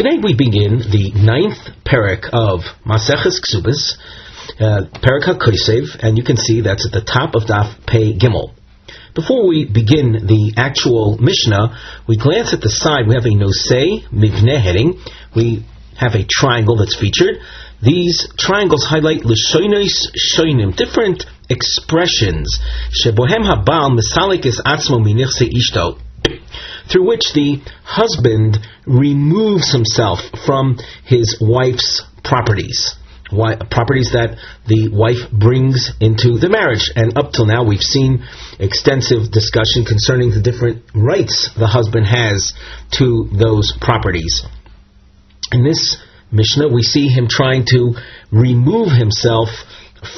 Today we begin the 9th parak of Maseches Kesubos, parak HaKosev, and you can see that's at the top of Daf Pei Gimel. Before we begin the actual Mishnah, we glance at the side. We have a Nosei Mivneh heading. We have a triangle that's featured. These triangles highlight L'shoinos shoinim, different expressions, Shebohem Habal Misalik es Atzmo Minichse Ishto, through which the husband removes himself from his wife's properties. Properties that the wife brings into the marriage. And up till now we've seen extensive discussion concerning the different rights the husband has to those properties. In this Mishnah we see him trying to remove himself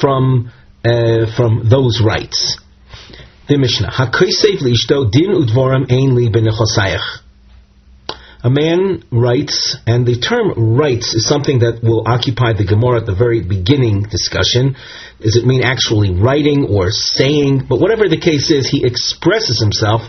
from those rights. The Mishnah, HaKosev li'ishto din udvoram ein li b'nechosayach. A man writes, and the term writes is something that will occupy the Gemara at the very beginning discussion. Does it mean actually writing or saying? But whatever the case is, he expresses himself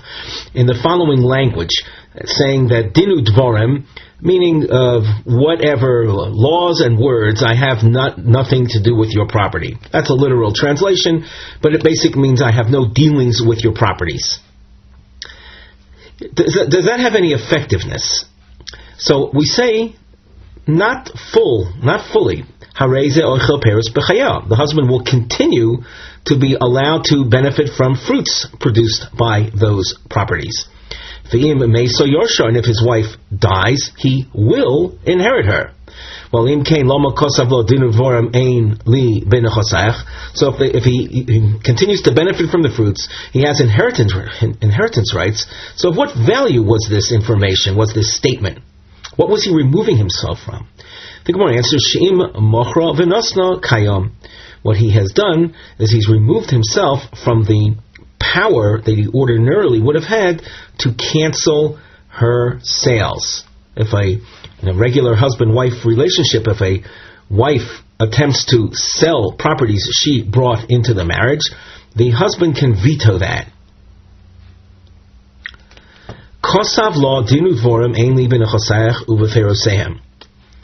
in the following language, saying that dinu dvorim, meaning of whatever laws and words, I have nothing to do with your property. That's a literal translation, but it basically means I have no dealings with your properties. Does that have any effectiveness? So we say, not fully. The husband will continue to be allowed to benefit from fruits produced by those properties. And if his wife dies, he will inherit her. So if he continues to benefit from the fruits, he has inheritance rights. So what value was this information, was this statement? What was he removing himself from? The Gemara answers, She'im mochra v'nosna kayom. What he has done is he's removed himself from the power that he ordinarily would have had to cancel her sales. In a regular husband-wife relationship, if a wife attempts to sell properties she brought into the marriage, the husband can veto that.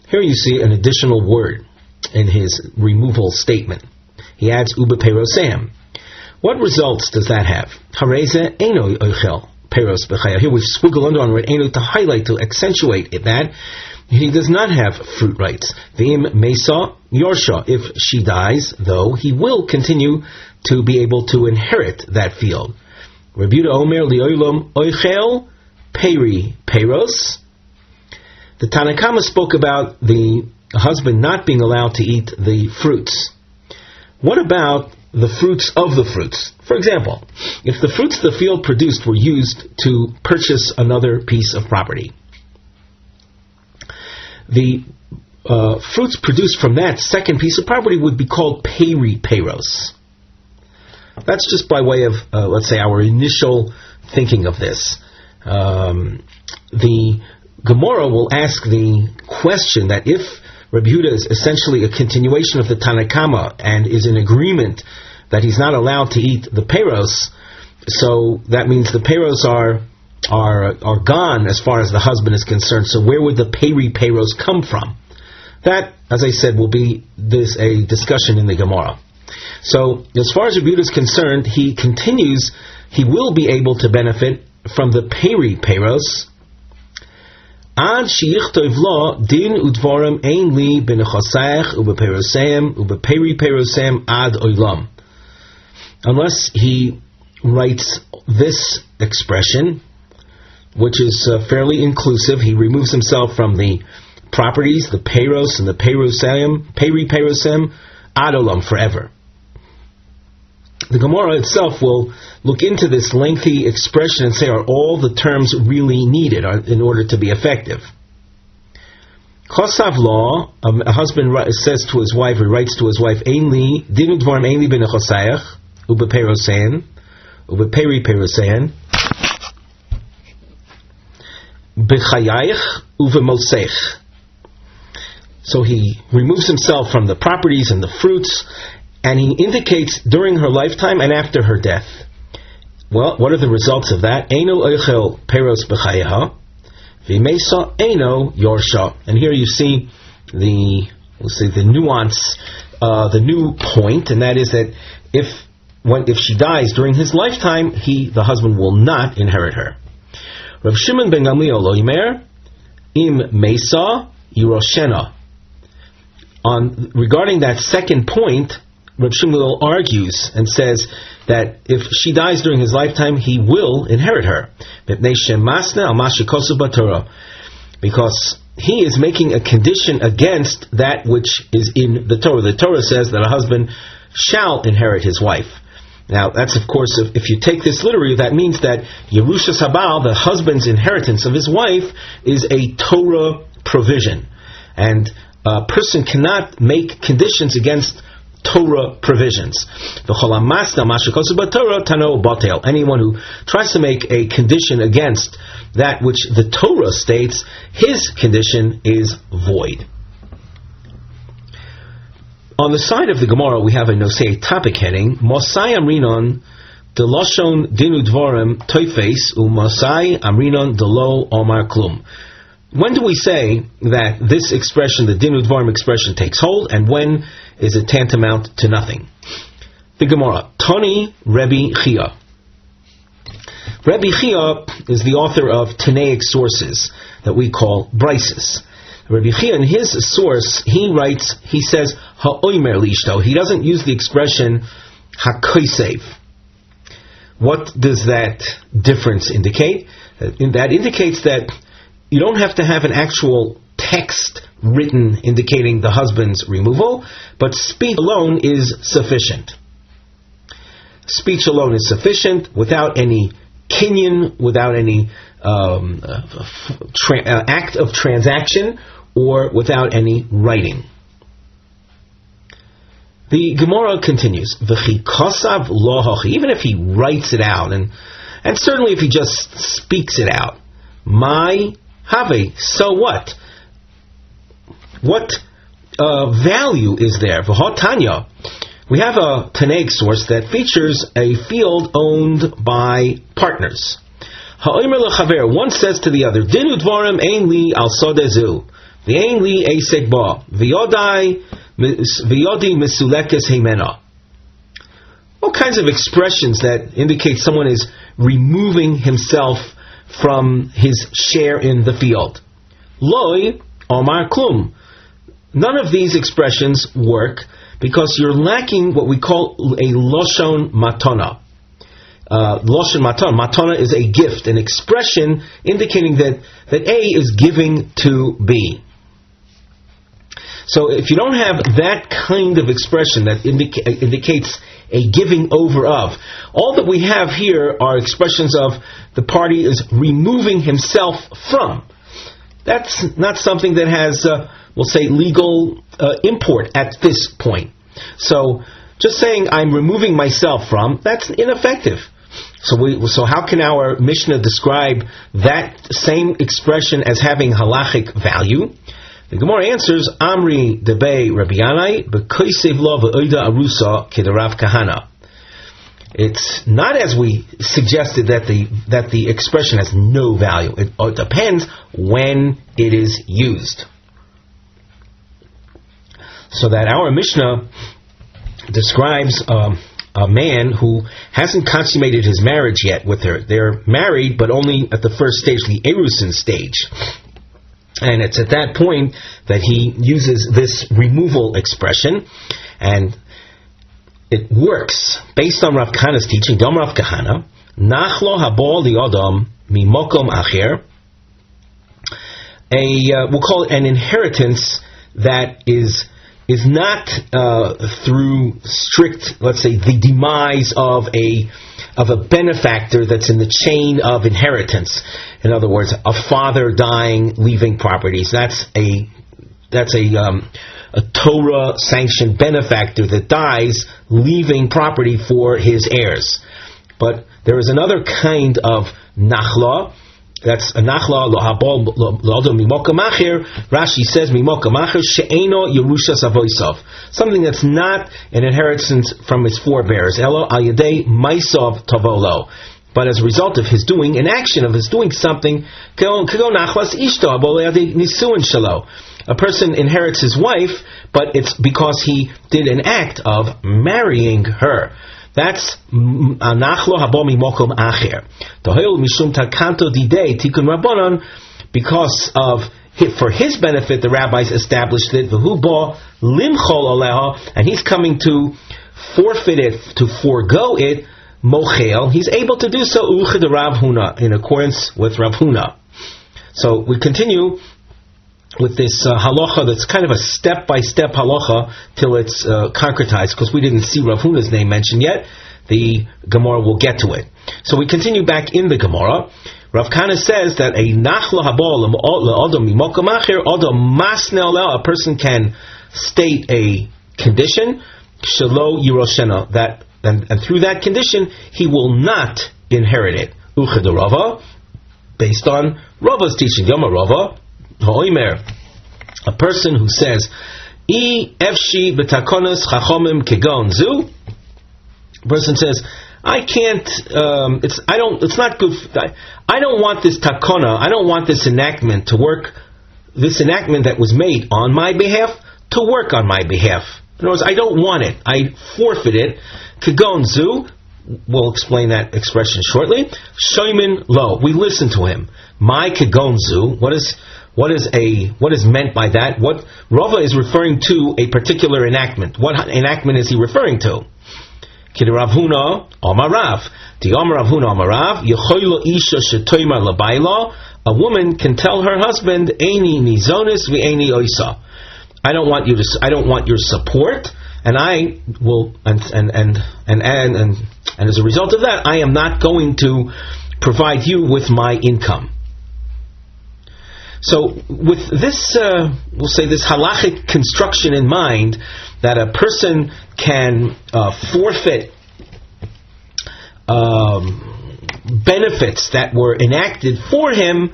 Here you see an additional word in his removal statement. He adds ubeperosehem. What results does that have? Hareze eino oichel peros b'chaya. Here we squiggle under on word eino to highlight, to accentuate that he does not have fruit rights. V'im mesa yorsha. If she dies, though, he will continue to be able to inherit that field. Rabbi Yehuda Omer liolam oichel peri peros. The Tanakama spoke about the husband not being allowed to eat the fruits. What about the fruits of the fruits? For example, if the fruits the field produced were used to purchase another piece of property, the fruits produced from that second piece of property would be called peri peros. That's just by way of, let's say, our initial thinking of this. The Gemara will ask the question that if Rabbi Yehuda is essentially a continuation of the Tanakama and is in agreement that he's not allowed to eat the peros, so that means the peros are gone as far as the husband is concerned. So where would the peri peros come from? That, as I said, will be a discussion in the Gemara. So as far as Rabbi Yehuda is concerned, he will be able to benefit from the peri peros. Ad sheyichtov lo din udvarim ein li b'nechosayach ubeperosem ubeperi perosem ad oilam. Unless he writes this expression, which is fairly inclusive, he removes himself from the properties, the peros and the peri perosem ad olam, forever. The Gemara itself will look into this lengthy expression and say, are all the terms really needed in order to be effective? Chosav law, a husband says to his wife, or writes to his wife, Ein li, dinu dvarim ein li b'nechosayach, ubeperosein, ubeperi perosein, b'chayayich uvemosech. So he removes himself from the properties and the fruits, and he indicates during her lifetime and after her death. Well, what are the results of that? Eino oichel peros b'chayeha, V'meisa eino yorsha. And here you see the nuance, the new point, and that is that if she dies during his lifetime, the husband will not inherit her. Rav Shimon ben Gamliel loimer im meisa yiroshena. Regarding that second point, Rav Shmuel argues and says that if she dies during his lifetime, he will inherit her. Because he is making a condition against that which is in the Torah. The Torah says that a husband shall inherit his wife. Now, that's of course, if you take this literally, that means that Yerushas Habal, the husband's inheritance of his wife, is a Torah provision. And a person cannot make conditions against Torah provisions. Anyone who tries to make a condition against that which the Torah states, his condition is void. On the side of the Gemara, we have a Nosei topic heading, Mosai Amrinon Deloshon Dinu Dvorim Toifes U Mosai Amrinon Delo Omar Klum. When do we say that this expression, the Dinu Dvorim expression, takes hold, and when is it tantamount to nothing? The Gemara, Toni Rebbe Chia. Rebbe Chia is the author of Tanaic sources that we call brises. Rebbe Chia, in his source, he says, Ha'oimer lishto. He doesn't use the expression Ha'koisev. What does that difference indicate? That indicates that you don't have to have an actual text written indicating the husband's removal, but speech alone is sufficient. Speech alone is sufficient without any kinyan, without any act of transaction, or without any writing. The Gemara continues, V'chi kosav lo hochi, even if he writes it out, and certainly if he just speaks it out, my have, so what? What value is there? V'hotanya, we have a Tanaic source that features a field owned by partners. Ha'omer lechaver, one says to the other, Dinu dvorim ein li al sodezu, v'ein li eisek ba, v'yodi misulekes heimena. All kinds of expressions that indicate someone is removing himself from his share in the field. Loi omar klum. None of these expressions work because you're lacking what we call a loshon matana. Loshon matana. Matana is a gift, an expression indicating that A is giving to B. So if you don't have that kind of expression that indicates a giving over of, all that we have here are expressions of the party is removing himself from. That's not something that has, we'll say, legal import at this point. So just saying I'm removing myself from, that's ineffective. So how can our Mishnah describe that same expression as having halachic value? The Gemara answers, Amri debei Rabbi Yanai b'koisev lo v'oida arusa kedarav kahana. It's not as we suggested that the expression has no value. It depends when it is used. So that our Mishnah describes a man who hasn't consummated his marriage yet with her. They're married, but only at the first stage, the erusin stage. And it's at that point that he uses this removal expression, and it works based on Rav Kahana's teaching. Dom Rav Kahana, nachlo habol liodam mimokom acher. We'll call it an inheritance that is not through strict, let's say, the demise of a benefactor that's in the chain of inheritance. In other words, a father dying, leaving properties. That's a Torah sanctioned benefactor that dies, leaving property for his heirs. But there is another kind of nachla. That's a nachla lohabol lo'adam mimoka macher. Rashi says mimoka macher she'eno yerushas avoisav. Something that's not an inheritance from his forebears. Elo al yedei maisav tavolo. but as a result of his doing an action, of his doing something, a person inherits his wife, but it's because he did an act of marrying her. That's nachlo habo mimokom acher. Tohil mishum takanto didei tikun rabbanon, because of for his benefit the rabbis established it. V'hu bo limchol aleha, and he's coming to forfeit it, to forego it. Mochel, he's able to do so uchid Rav Huna, in accordance with Rav Huna. So we continue with this halacha that's kind of a step-by-step halacha till it's concretized, because we didn't see Rav Huna's name mentioned yet. The Gemara will get to it. So we continue back in the Gemara. Rav Kana says that a nachla habol le'odom mimokom acher odom masnel leo, a person can state a condition shelo yiroshena, that and through that condition he will not inherit it. Uchad Rava, based on Rava's teaching. Yoma Rava ha'omer, a person who says I efshi b'takonos chachomim kegon zu. A person says, I can't. It's not good. I don't want this takona. I don't want this enactment to work. This enactment that was made on my behalf to work on my behalf. In other words, I don't want it. I forfeit it. Kegon zu. We'll explain that expression shortly. Shoimin lo. We listen to him. My kegon zu. What is meant by that? What Rava is referring to, a particular enactment. What enactment is he referring to? Kid Rav Huna Amarav. The Amar Rav Huna Amarav. Yechoylo isha shetoymar labayla. A woman can tell her husband, Eini nizonis v'eini oisa. I don't want your support, and I will, and as a result of that, I am not going to provide you with my income. So, with this, we'll say this halachic construction in mind, that a person can forfeit benefits that were enacted for him,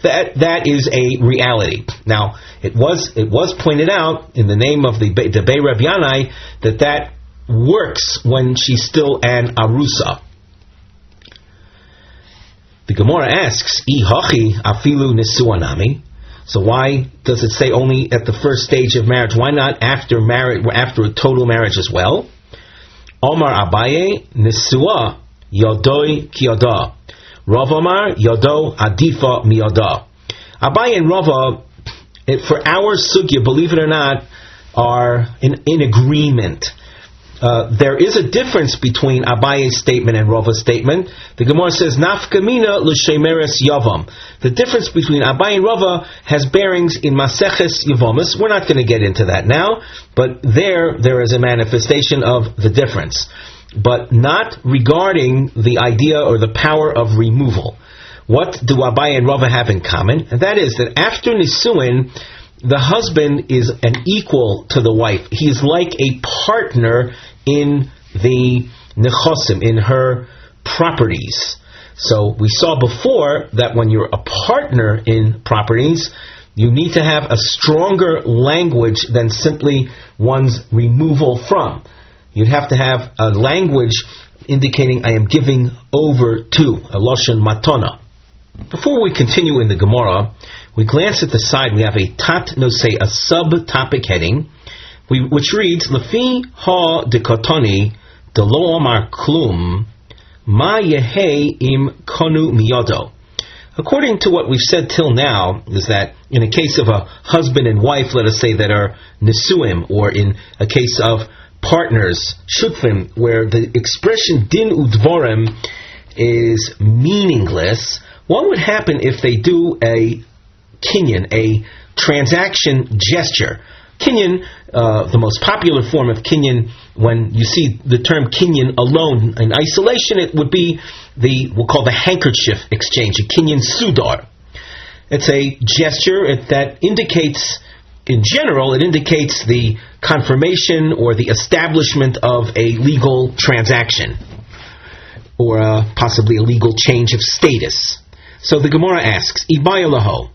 that is a reality. Now, it was pointed out in the name of the Bei Reb Yanai that works when she's still an arusa. The Gemara asks, I hachi afilu nisuanami. So why does it say only at the first stage of marriage? Why not after marriage, after a total marriage as well? Omar Abaye nisua yodoi kiyada. Rav Omar yodo adifa miyada. Abaye and Rava, for our sugya, believe it or not, are in agreement. There is a difference between Abaye's statement and Rava's statement. The Gemara says, Nafkamina l'shemeres yavam. The difference between Abaye and Rava has bearings in Maseches Yavamis. We're not going to get into that now, but there is a manifestation of the difference. But not regarding the idea or the power of removal. What do Abaye and Rava have in common? And that is that after Nisuin, the husband is an equal to the wife. He is like a partner in the nechosim, in her properties. So we saw before that when you're a partner in properties, you need to have a stronger language than simply one's removal from. You'd have to have a language indicating I am giving over to, a lashon matana. Before we continue in the Gemara, we glance at the side. We have a tat nosei, a sub-topic heading, which reads, Lefi ha dekotoni de lo amar klum ma yehe im konu miyodo. According to what we've said till now, is that in a case of a husband and wife, let us say, that are nisuim, or in a case of partners, shutfim, where the expression din udvorem is meaningless, what would happen if they do a kinyan, a transaction gesture? Kinyan, the most popular form of kinyan, when you see the term kinyan alone in isolation, it would be we'll call the handkerchief exchange, a kinyan sudar. It's a gesture that indicates, in general, it indicates the confirmation or the establishment of a legal transaction, or possibly a legal change of status. So the Gemara asks, Ibaya laho.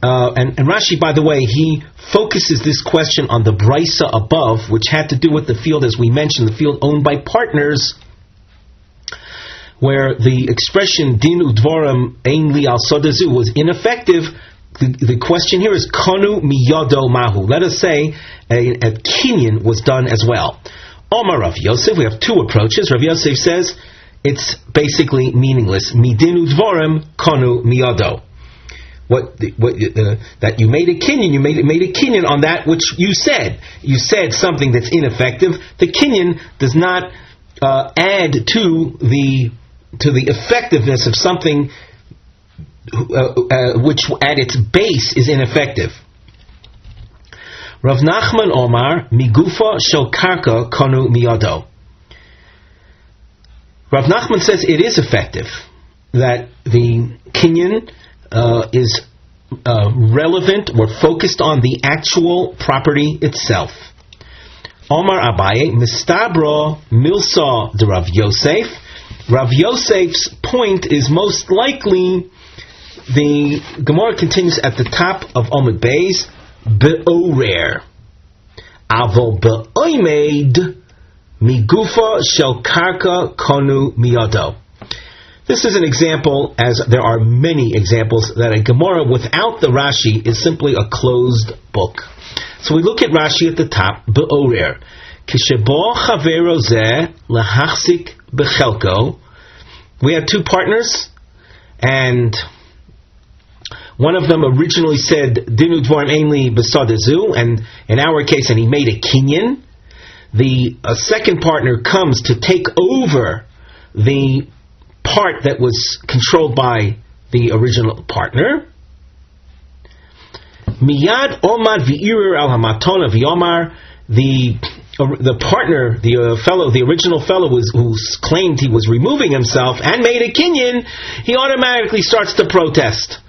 And Rashi, by the way, he focuses this question on the brisa above, which had to do with the field, as we mentioned, the field owned by partners, where the expression din udvarim ein li al sodazu was ineffective, the question here is konu miyodo mahu. Let us say a kinyan was done as well. Omar Rav Yosef, we have two approaches. Rav Yosef says it's basically meaningless. Midin udvarim konu miyodo. That you made a kinyan, you made a kinyan on that which you said. You said something that's ineffective. The kinyan does not add to the effectiveness of something which at its base is ineffective. Rav Nachman Omar migufa shel karka konu miyado. Rav Nachman says it is effective, that the kinyan is relevant or focused on the actual property itself. Omar Abaye mistabra milsa de Rav Yosef. Rav Yosef's point is most likely, the Gemara continues at the top of Omid Beis, be'orer. Avo be'oimed migufa shel karka konu miyado. This is an example, as there are many examples, that a Gemara without the Rashi is simply a closed book. So we look at Rashi at the top, be'orer. Kishebo chavero zeh lahachzik bechelko. We had two partners, and one of them originally said dinu dvarim ainli besadazu, and in our case, and he made a kinyan. The second partner comes to take over the part that was controlled by the original partner. Miyad omad v'irir al hamatona v'yomar. The partner, the original fellow who claimed he was removing himself and made a kinyan, he automatically starts to protest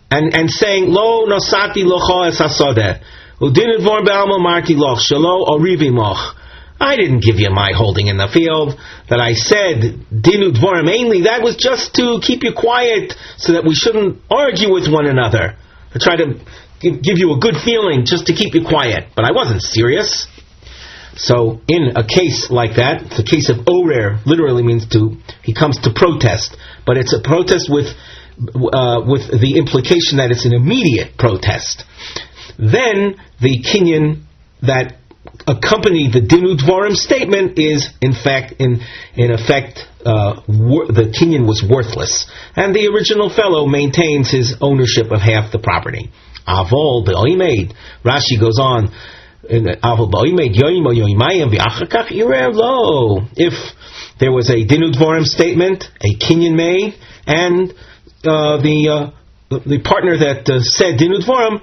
and saying, Lo nosati locha es hasodeh, udin dvar be'alma marti loch, shelo orivi moch. I didn't give you my holding in the field. That I said dinu dvarim mainly, that was just to keep you quiet so that we shouldn't argue with one another. I tried to give you a good feeling just to keep you quiet, but I wasn't serious. So in a case like that, the case of orer literally means he comes to protest, but it's a protest with the implication that it's an immediate protest. Then the kinyan that accompanied the dinu dvarim statement is in effect the kinyan was worthless, and the original fellow maintains his ownership of half the property. Avol be'oimed. Rashi goes on. If there was a dinu dvarim statement, a kinyan made, and the partner that said dinu dvarim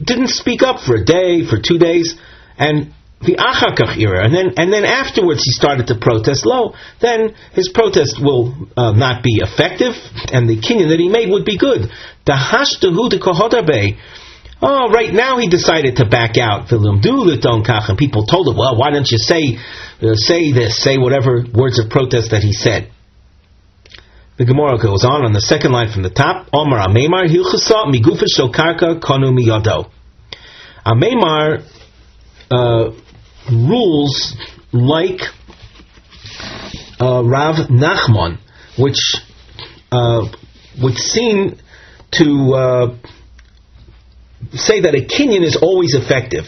didn't speak up for a day, for 2 days, and the achakach ira, and then afterwards he started to protest, then his protest will not be effective, and the kinyan that he made would be good. Oh, right now he decided to back out. And people told him, well, why don't you say this, say whatever words of protest that he said. The Gemara goes on the second line from the top. Omar Ameimar hilchasa migufa shel karka konu miyado. Ameimar rules like Rav Nachman, which would seem to say that a kinyan is always effective.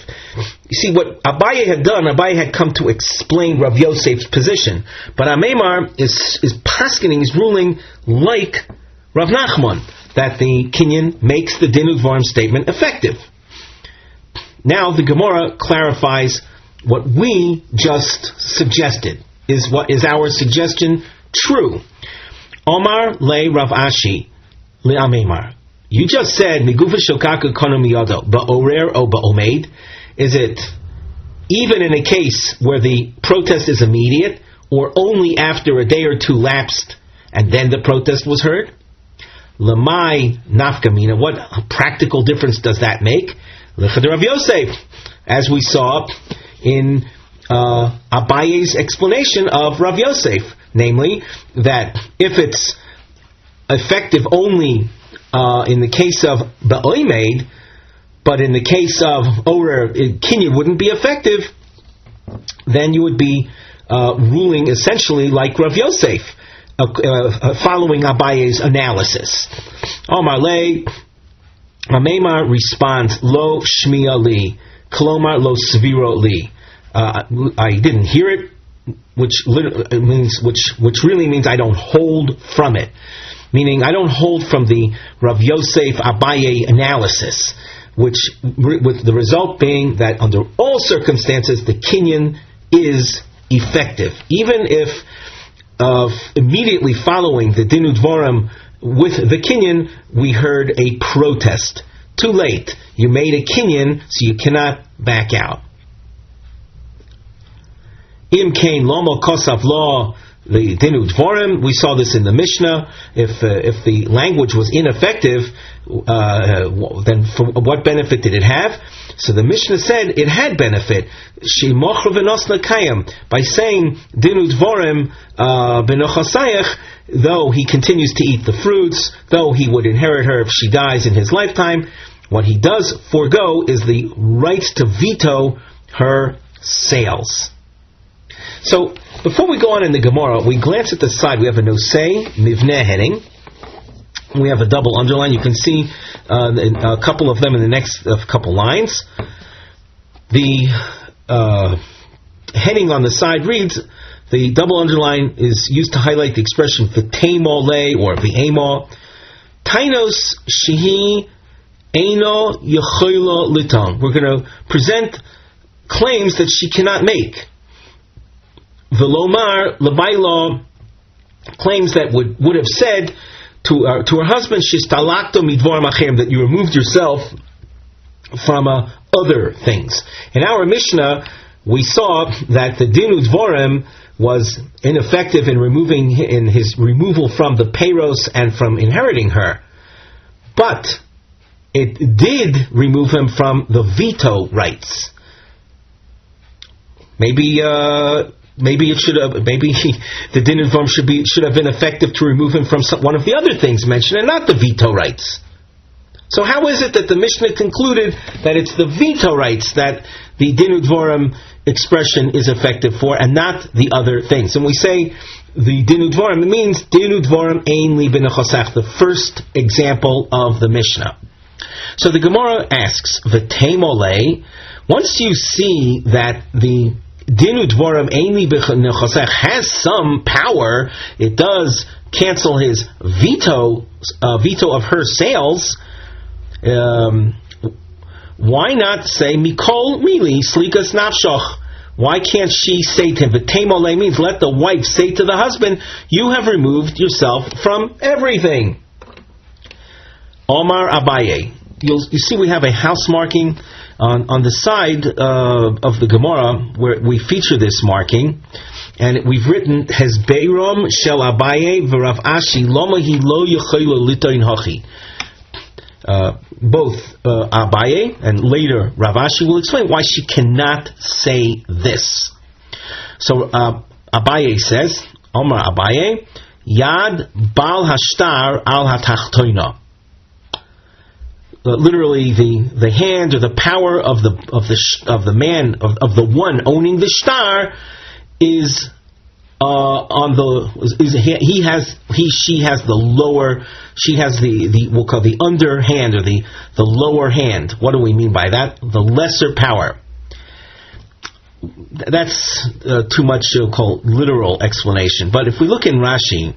You see, what Abaye had done, Abaye had come to explain Rav Yosef's position, but Ameimar is paskening, is ruling like Rav Nachman, that the kinyan makes the dinu dvarim statement effective. Now the Gemara clarifies what we just suggested. Is our suggestion true? Omar le Rav Ashi le Ameimar. You just said migufa shokaka kono miyado ba'orer o ba'omed. Is it even in a case where the protest is immediate, or only after a day or two lapsed and then the protest was heard? Lamai nafkamina. What practical difference does that make? L'chad Rav Yosef, as we saw in Abaye's explanation of Rav Yosef, namely that if it's effective only in the case of ba'oimed, but in the case of orer, kinyan wouldn't be effective, then you would be ruling essentially like Rav Yosef, following Abaye's analysis. Amalei, Amema responds, Lo shmiya li, Kolomar lo sviro li. I didn't hear it, which really means I don't hold from it. Meaning I don't hold from the Rav Yosef Abaye analysis, with the result being that under all circumstances the kinyan is effective, even if immediately following the Dinu Dvorim with the kinyan we heard a protest. Too late. You made a kinyan, so you cannot back out. Im kain lomo kosav lo the Dinu Dvorim. We saw this in the Mishnah. If the language was ineffective, then for what benefit did it have? So the Mishnah said it had benefit. By saying Dinu Dvorim b'nochasayach, though he continues to eat the fruits, though he would inherit her if she dies in his lifetime, what he does forego is the right to veto her sales. So, before we go on in the Gemara, we glance at the side. We have a nosei, mivneh heading. We have a double underline. You can see a couple of them in the next couple lines. The heading on the side reads, the double underline is used to highlight the expression v'teimo le, or v'emo. Tainos shehi eino yechola litong. We're going to present claims that she cannot make. Velomar lebailo, claims that would have said to her husband, Shistalakto midvorim acherim, that you removed yourself from other things. In our Mishnah, we saw that the Dinu Dvorim was ineffective in his removal from the Peiros and from inheriting her, but it did remove him from the veto rights. Maybe it should have. Maybe the Din Dvorim should have been effective to remove him from one of the other things mentioned, and not the veto rights. So how is it that the Mishnah concluded that it's the veto rights that the Din Dvorim expression is effective for, and not the other things? And we say the Din Dvorim, it means Din Dvorim ein li b'nechosach, the first example of the Mishnah. So the Gemara asks, v'teimolei, once you see that the Dinu Dvorim Eini B'Nechosech has some power, it does cancel his veto of her sales, why not say Mikol Mili Slikas Nafshoch? Why can't she say to him, V'teimolei means let the wife say to the husband, you have removed yourself from everything. Omar Abaye. You see we have a house marking on the side of the Gemara where we feature this marking, and we've written Hezbeirom Shel Abaye v'Rav Ashi Loma Hi Lo Yechayla Litoin Hachi. Both Abaye and later Rav Ashi will explain why she cannot say this. So Abaye says, Omar Abaye, Yad Bal Hashtar Al Hatachtoina. Literally, the hand or the power of the man of the one owning the shtar is she has the lower, she has the we'll call the underhand or the lower hand. What do we mean by that? The lesser power. That's too much to call literal explanation. But if we look in Rashi,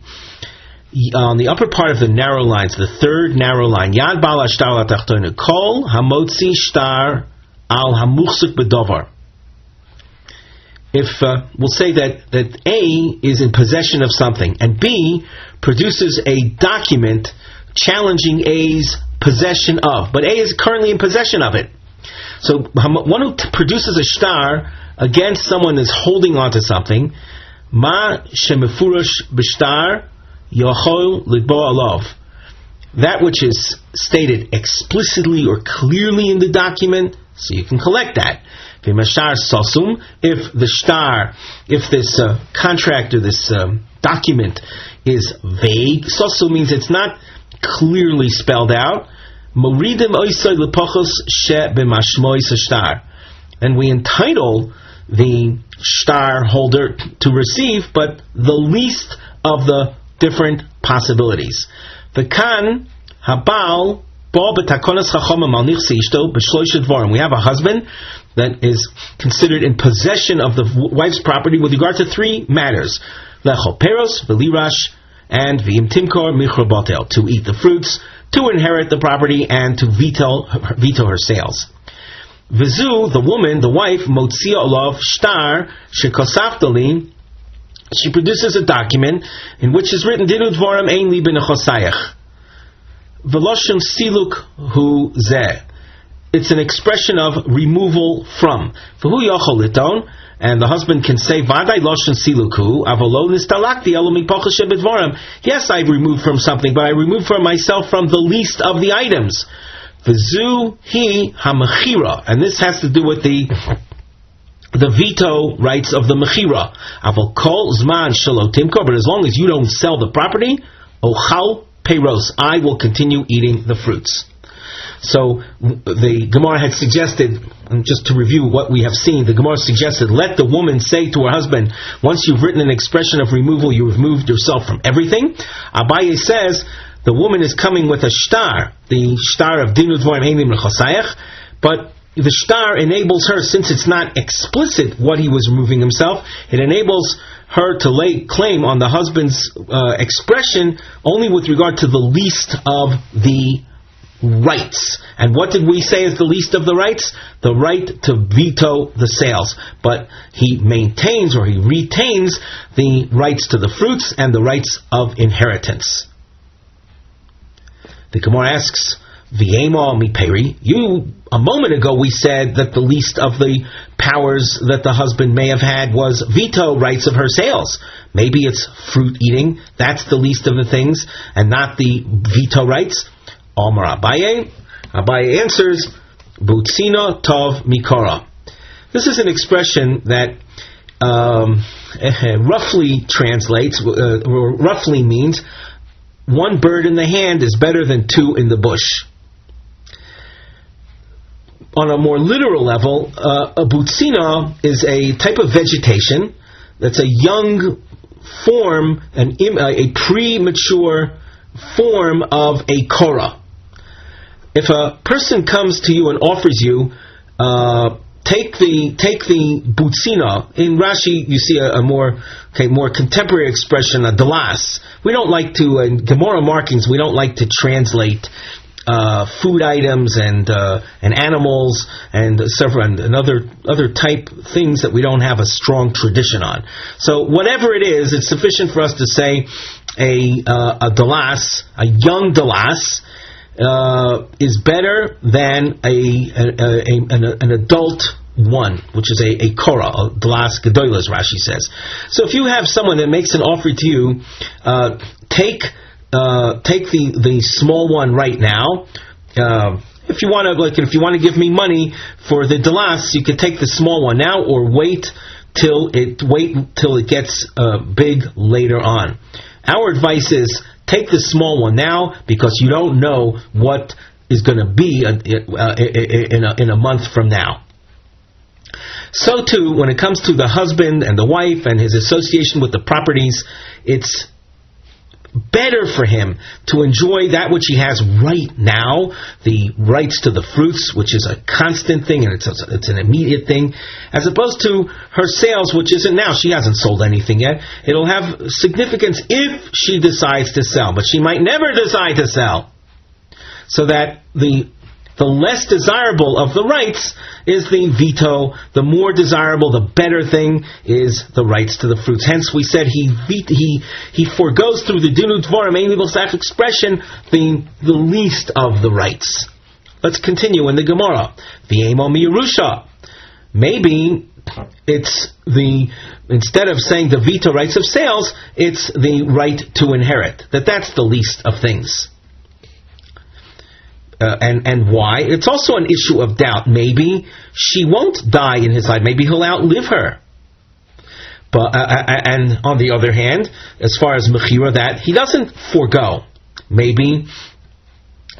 on the upper part of the narrow lines, the third narrow line, Yad Bal Ashtar Latachtoina Kol Hamotzi Shtar Al Hamuchsuk Bedovar. If we'll say that A is in possession of something and B produces a document challenging A's possession of, but A is currently in possession of it. So one who produces a shtar against someone that's holding on to something, Ma Shemefurash B'Shtar Yochol Lidbo Alav. That which is stated explicitly or clearly in the document, so you can collect that. V'mashtar sosum, if this contract or this document is vague, sosum means it's not clearly spelled out. Moridim oisay lepochos she b'mashmois shtar, and we entitle the shtar holder to receive, but the least of the different possibilities. V'kan habal bo b'takonas chachama mal nichse ishto b'shloisha dvarim. We have a husband that is considered in possession of the wife's property with regard to three matters: lechol peros, v'lirash, and v'im timkor michro batel, to eat the fruits, to inherit the property, and to veto her sales. V'zu, the woman, the wife, motzia olav shtar shekosaftali. She produces a document in which is written Dinu Dvarim Ein Li B'Nechosayach V'Loshon Siluk Hu Zeh. It's an expression of removal from. V'Hu Yochol Liton, and the husband can say Vaday Loshon Siluk Hu Avolo Nistalakti Elo Mipocha Shebedvarim. Yes, I've removed from something, but I removed from myself from the least of the items. V'Zu Hi HaMechira, and this has to do with the veto rights of the mechira. Aval kol zman shelo timkor, but as long as you don't sell the property, ochal peiros, I will continue eating the fruits. So the Gemara had suggested, and just to review what we have seen, the Gemara suggested, let the woman say to her husband, once you've written an expression of removal, you have removed yourself from everything. Abaye says, the woman is coming with a shtar, the shtar of dinu dvorim einim l'chosayach, but the shtar enables her, since it's not explicit what he was removing himself, it enables her to lay claim on the husband's expression only with regard to the least of the rights. And what did we say is the least of the rights? The right to veto the sales. But he maintains, or he retains, the rights to the fruits and the rights of inheritance. The Gemara asks, V'yema mi peri. A moment ago we said that the least of the powers that the husband may have had was veto rights of her sales. Maybe it's fruit eating, that's the least of the things, and not the veto rights. Amar Abaye. Abaye answers, Butzina tov mikora. This is an expression that roughly translates, or roughly means, one bird in the hand is better than two in the bush. On a more literal level, a butzina is a type of vegetation that's a young form, a premature form of a korah. If a person comes to you and offers you, take the butzina. In Rashi, you see a more contemporary expression, a dalas. We don't like to, in Gemara markings, we don't like to translate food items and animals and several and other type things that we don't have a strong tradition on. So whatever it is, it's sufficient for us to say a dalas, a young dalas, is better than an adult one, which is a korah, a dalas gedolah, as Rashi says. So if you have someone that makes an offer to you, take the small one right now. If you want to give me money for the dalas, you can take the small one now, or wait till it gets big later on. Our advice is take the small one now, because you don't know what is going to be in a month from now. So too, when it comes to the husband and the wife and his association with the properties, it's better for him to enjoy that which he has right now, the rights to the fruits, which is a constant thing and it's an immediate thing, as opposed to her sales, which isn't now. She hasn't sold anything yet. It'll have significance if she decides to sell, but she might never decide to sell. So that the less desirable of the rights is the veto. The more desirable, the better thing is the rights to the fruits. Hence, we said he forgoes through the dinu dvarim ein li b'sach expression the least of the rights. Let's continue in the Gemara. V'yemo miyerusha. Maybe it's instead of saying the veto rights of sales, it's the right to inherit. That's the least of things. And why? It's also an issue of doubt. Maybe she won't die in his life. Maybe he'll outlive her. But and on the other hand, as far as mechira, that he doesn't forego. Maybe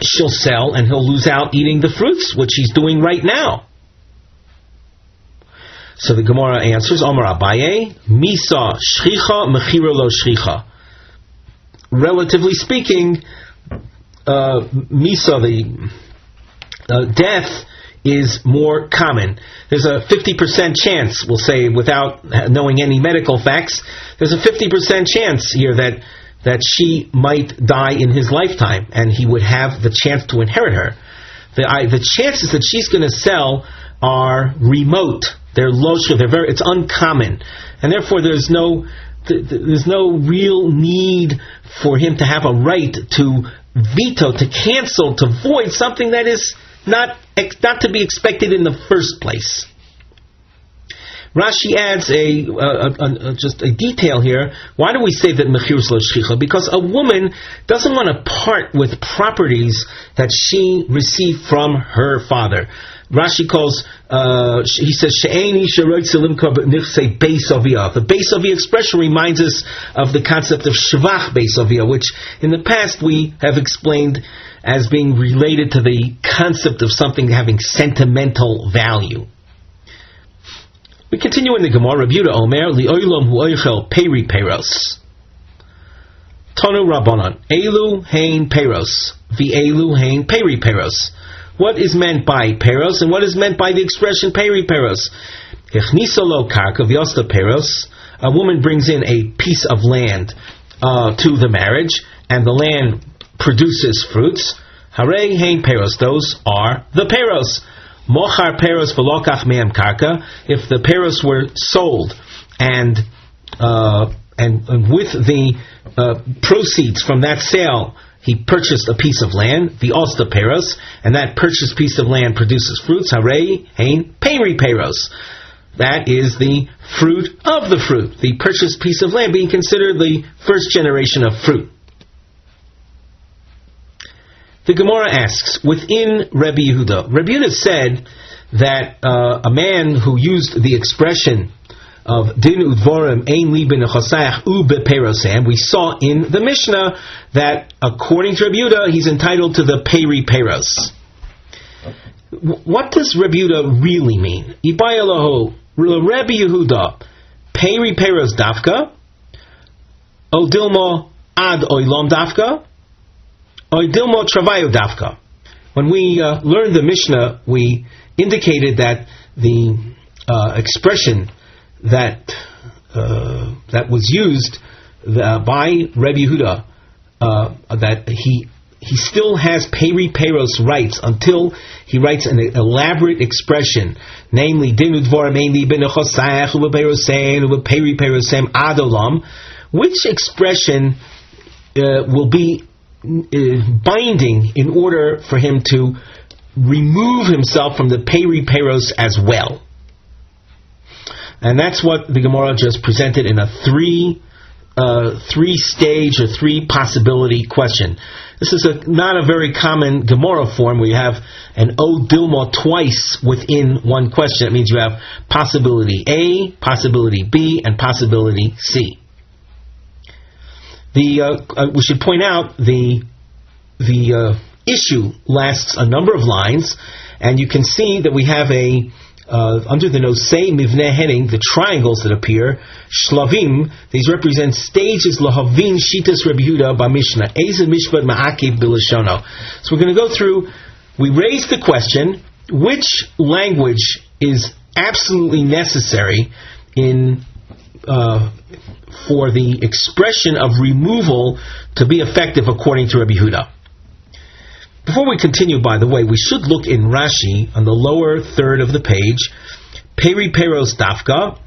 she'll sell and he'll lose out eating the fruits, which he's doing right now. So the Gemara answers, Amar Abaye, Misa shchicha mechira lo shchicha. relatively speaking, Misa, the death, is more common. There's a 50% chance, we'll say, without knowing any medical facts, there's a 50% chance here that she might die in his lifetime, and he would have the chance to inherit her. The chances that she's going to sell are remote. They're low. It's uncommon, and therefore there's no real need for him to have a right to veto, to cancel, to void something that is not to be expected in the first place. Rashi adds just a detail here. Why do we say that mechir is lo shchicha? Because a woman doesn't want to part with properties that she received from her father. Rashi he says, she'eni sheroitze limka b'nichsei beis aviyah. The beis aviyah expression reminds us of the concept of shvach beis aviyah, which in the past we have explained as being related to the concept of something having sentimental value. We continue in the Gemara. Rabbi Yehuda Omer, li'olam hu oichel peri peros. Tonu Rabbanon, elu hein peros, v'elu hein peri peros. What is meant by peros, and what is meant by the expression peri peros? Ichnisa lo karka v'yosta peros. A woman brings in a piece of land to the marriage, and the land produces fruits. Harei hein peros. Those are the peros. Mochar peros v'lokach me'em karka. If the peros were sold and with the proceeds from that sale, he purchased a piece of land, the osta peros, and that purchased piece of land produces fruits. Harei hein peri peros. That is the fruit of the fruit. The purchased piece of land being considered the first generation of fruit. The Gemara asks, within Rabbi Yehuda said that a man who used the expression of din udvorim ein li b'nechosayach u beperosam, we saw in the Mishnah that according to Rabbi Yehuda, he's entitled to the peri peros. What does Rabbi Yehuda really mean? Ibayalahu Rabbi Yehuda peri peros dafka, o dilma ad oilam dafka, o dilma travayu dafka. When we learned the Mishnah, we indicated that the expression that was used by Rabbi Yehuda, that he still has peri peros rights until he writes an elaborate expression, namely din udvorim ein li b'nechosayach u'beperosein u'beperi perosem ad olam, which expression will be binding in order for him to remove himself from the peri peros as well. And that's what the Gemara just presented in a three-stage or three-possibility question. This is not a very common Gemara form where you have an O Dilma twice within one question. It means you have possibility A, possibility B, and possibility C. We should point out the issue lasts a number of lines, and you can see that we have under the nosei mivneh heading, the triangles that appear, shlavim, these represent stages lahavin shitas Rabbi Yehuda b'mishnah, eze mishpat ma'akiv b'lashono. So we're going to go through, we raise the question, which language is absolutely necessary for the expression of removal to be effective according to Rabbi Yehuda. Before we continue, by the way, we should look in Rashi on the lower third of the page. Peri peros dafka.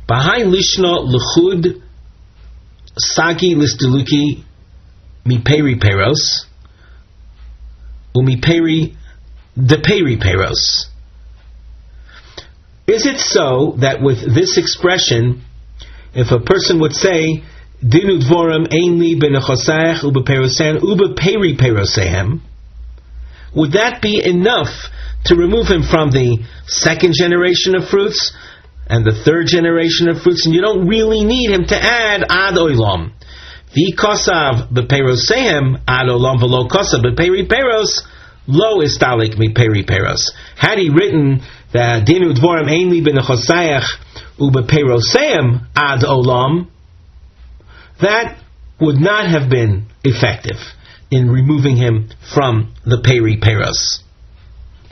Bahai lishna l'chud sagi listiluki mi peri peros umi peri de peri peros. Is it so that with this expression, if a person would say din udvorim ein li b'nechosayach u'beperosein u'beperi perosehem, would that be enough to remove him from the second generation of fruits and the third generation of fruits, and you don't really need him to add ad olam? V'kosav beperosehem ad olam v'lo kosav beperi peros lo istalik mi peri peros. Had he written that din udvorim ein li b'nechosayach u'beperosehem ad olam, that would not have been effective in removing him from the peri peros.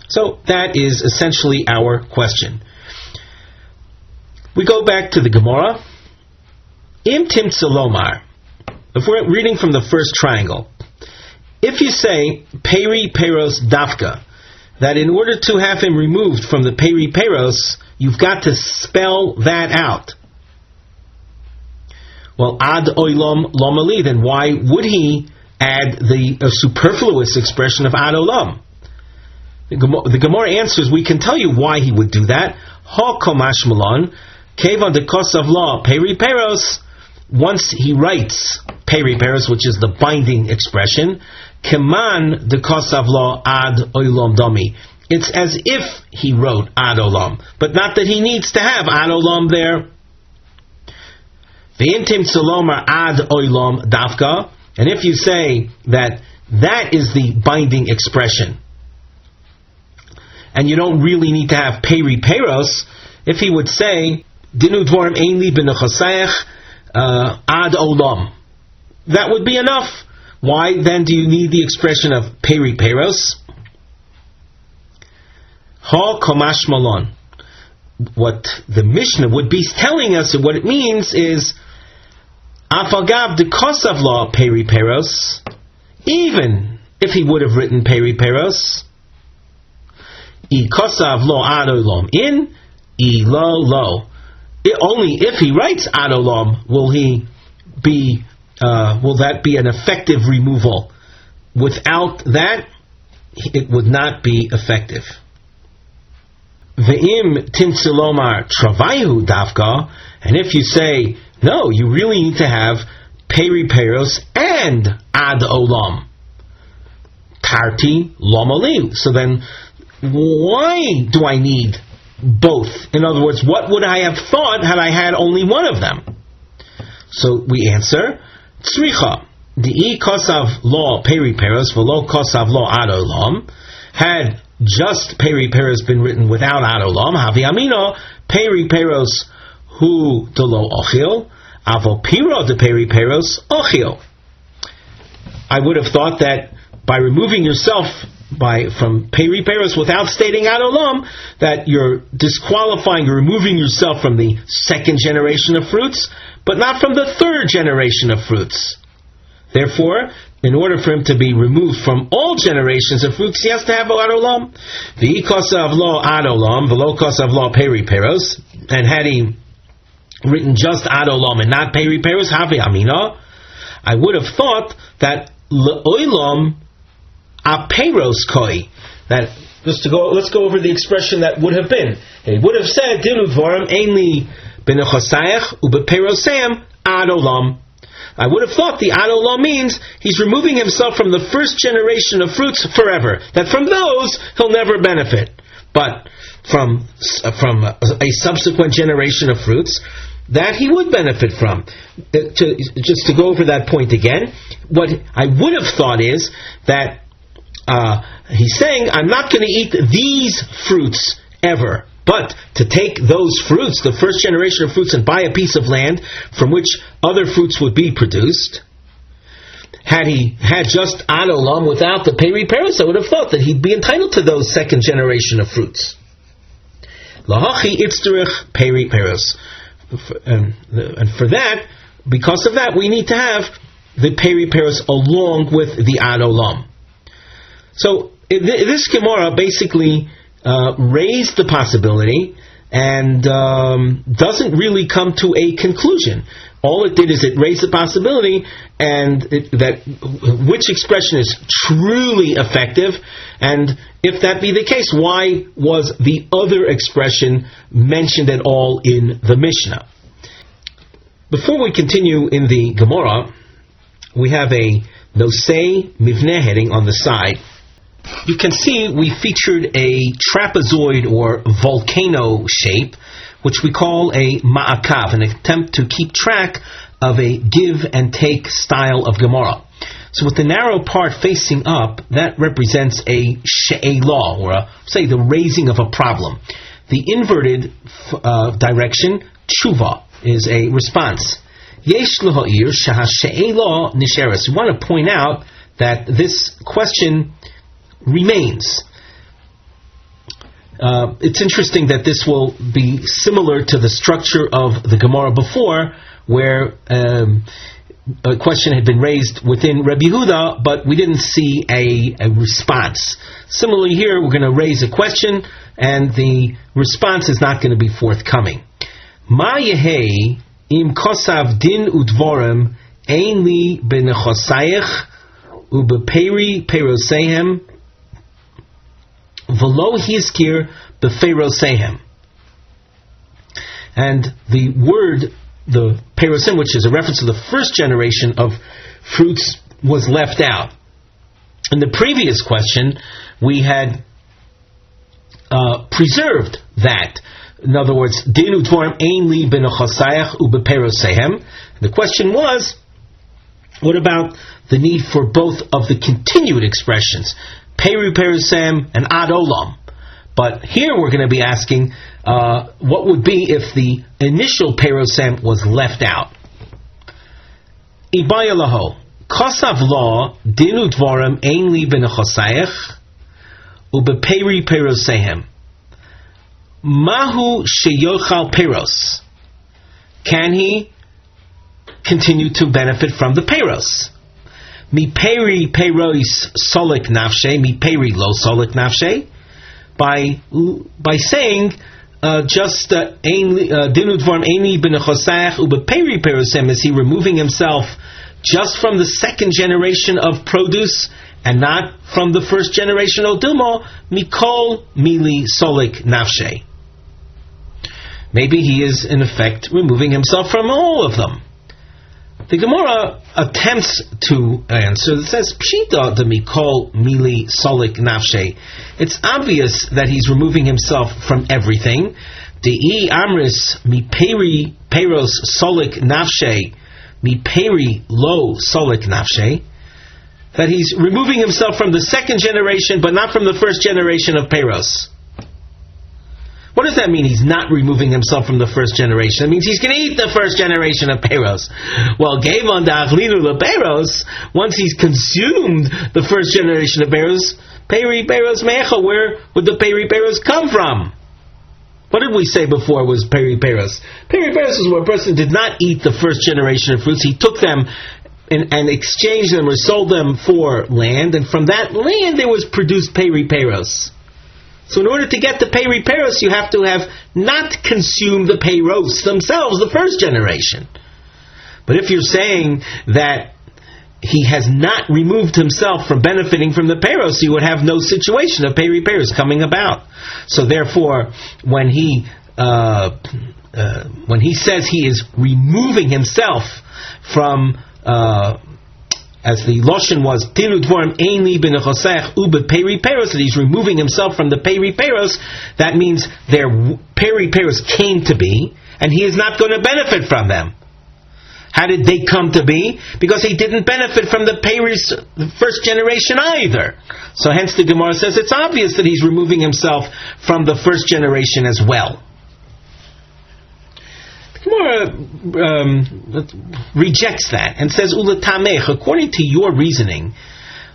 So that is essentially our question. We go back to the Gemara. Im timtzelomar. If we're reading from the first triangle, if you say peri peros dafka, that in order to have him removed from the peri peros, you've got to spell that out. Well, ad olam lomali, then why would he add the superfluous expression of ad olam? The Gemara answers, we can tell you why he would do that. Ha komash malon, kevan de kosav law, peri peros. Once he writes peri peros, which is the binding expression, keman de kosav law ad olam domi. It's as if he wrote ad olam, but not that he needs to have ad olam there. Ve'intim tzolomar ad olam dafka, and if you say that is the binding expression, and you don't really need to have peri peros, if he would say dinu dvarim ein li b'nechosayach ad olam, that would be enough. Why then do you need the expression of peri peros? Ha komash malon. What the Mishnah would be telling us, what it means is afagav de kosav law peri peros, even if he would have written peri peros, I kosav lo ad olam in, I lo. Only if he writes ad olam will that be an effective removal. Without that, it would not be effective. Ve'im timtzilomar travaihu dafka, and if you say no, you really need to have peri peros and ad olam, tarti lomali. So then, why do I need both? In other words, what would I have thought had I had only one of them? So we answer, tzricha, di'i kosav lo peri peros v'lo kosav lo ad olam. Had just peri peros been written without ad olam, havi amino peri peros hu de lo ochil, avo piro de peri peros ochil. I would have thought that by removing yourself from peri peros without stating ad olam, that you're disqualifying, you're removing yourself from the second generation of fruits, but not from the third generation of fruits. Therefore, in order for him to be removed from all generations of fruits, he has to have ad olam. V'i kosav lo ad olam, v'lo kosav lo peri peros. And had he written just ad olam and not peri peros, havi amina, I would have thought that le'olam aperos koi. That let's go over the expression that would have been. He would have said dinu dvarim ein li b'nechosayach u'beperosam ad olam. I would have thought the ad olam means he's removing himself from the first generation of fruits forever. That from those he'll never benefit, but from a subsequent generation of fruits that he would benefit from. Just to go over that point again, what I would have thought is that he's saying, I'm not going to eat these fruits ever, but to take those fruits, the first generation of fruits, and buy a piece of land from which other fruits would be produced. Had he had just ad olam without the peri peros, I would have thought that he'd be entitled to those second generation of fruits. Lahachi itzterich peri peros. And for that, because of that, we need to have the peri peros along with the ad olam. So this Gemara basically raised the possibility and doesn't really come to a conclusion. All it did is it raised the possibility and that which expression is truly effective, and if that be the case, why was the other expression mentioned at all in the Mishnah? Before we continue in the Gemara, we have a Nosei Mivneh heading on the side. You can see we featured a trapezoid or volcano shape, which we call a ma'akav, an attempt to keep track of a give and take style of Gemara. So with the narrow part facing up, that represents a she'elah, or say the raising of a problem. The inverted direction, tshuva, is a response. Yesh leho'ir shehashe'ela nisheres. We want to point out that this question remains. It's interesting that this will be similar to the structure of the Gemara before, where a question had been raised within Rabbi Yehuda, but we didn't see a response. Similarly here, we're going to raise a question, and the response is not going to be forthcoming. Ma yehei im kosav din udvorim ein li benechosayich ubeperi perosehem v'lo hizkir beferosehem. And the word, the perosim, which is a reference to the first generation of fruits, was left out. In the previous question, we had preserved that. In other words, din udvorim ein li benechosayich ubeperosehem. The question was, what about the need for both of the continued expressions, peru perosem and ad olam? But here we're going to be asking, what would be if the initial perosem was left out? Ibaya laho, kosav lo din udvorim ein li benechosayich ubeperi perosehem. Mahu sheyochal peros. Can he continue to benefit from the peros? Mi peri peros solik nafshe, mi peri lo solik nafshe. By saying just dinu dvarim eini benechosayach ubeperi perosem, is he removing himself just from the second generation of produce and not from the first generation of dilmo? Mikol mili solik nafshe. Maybe he is in effect removing himself from all of them. The Gemara attempts to answer. It says, Pshita de mikol mili solik nafshe. It's obvious that he's removing himself from everything. De'i amris mi peri peros solik nafshe, mi peri lo solik nafshe. That he's removing himself from the second generation, but not from the first generation of peros. What does that mean, he's not removing himself from the first generation? It means he's going to eat the first generation of peros. Well, Gevon da'achlinu leperos, once he's consumed the first generation of peros, peri peros mecha, where would the peri peros come from? What did we say before was peri peros? Peri peros is where a person did not eat the first generation of fruits. He took them and exchanged them or sold them for land, and from that land there was produced peri peros. So in order to get the peri peros, you have to have not consumed the peros themselves, the first generation. But if you're saying that he has not removed himself from benefiting from the peros, you would have no situation of peri peros coming about. So therefore, when he says he is removing himself from as the Loshen was, Tinu Dvorim Eini Benechosech Ube Peri Peros, that he's removing himself from the Peri Peros, that means their Peri Peros came to be, and he is not going to benefit from them. How did they come to be? Because he didn't benefit from the Peris, the first generation either. So hence the Gemara says it's obvious that he's removing himself from the first generation as well. Gemara rejects that and says, "Ulatamech, according to your reasoning,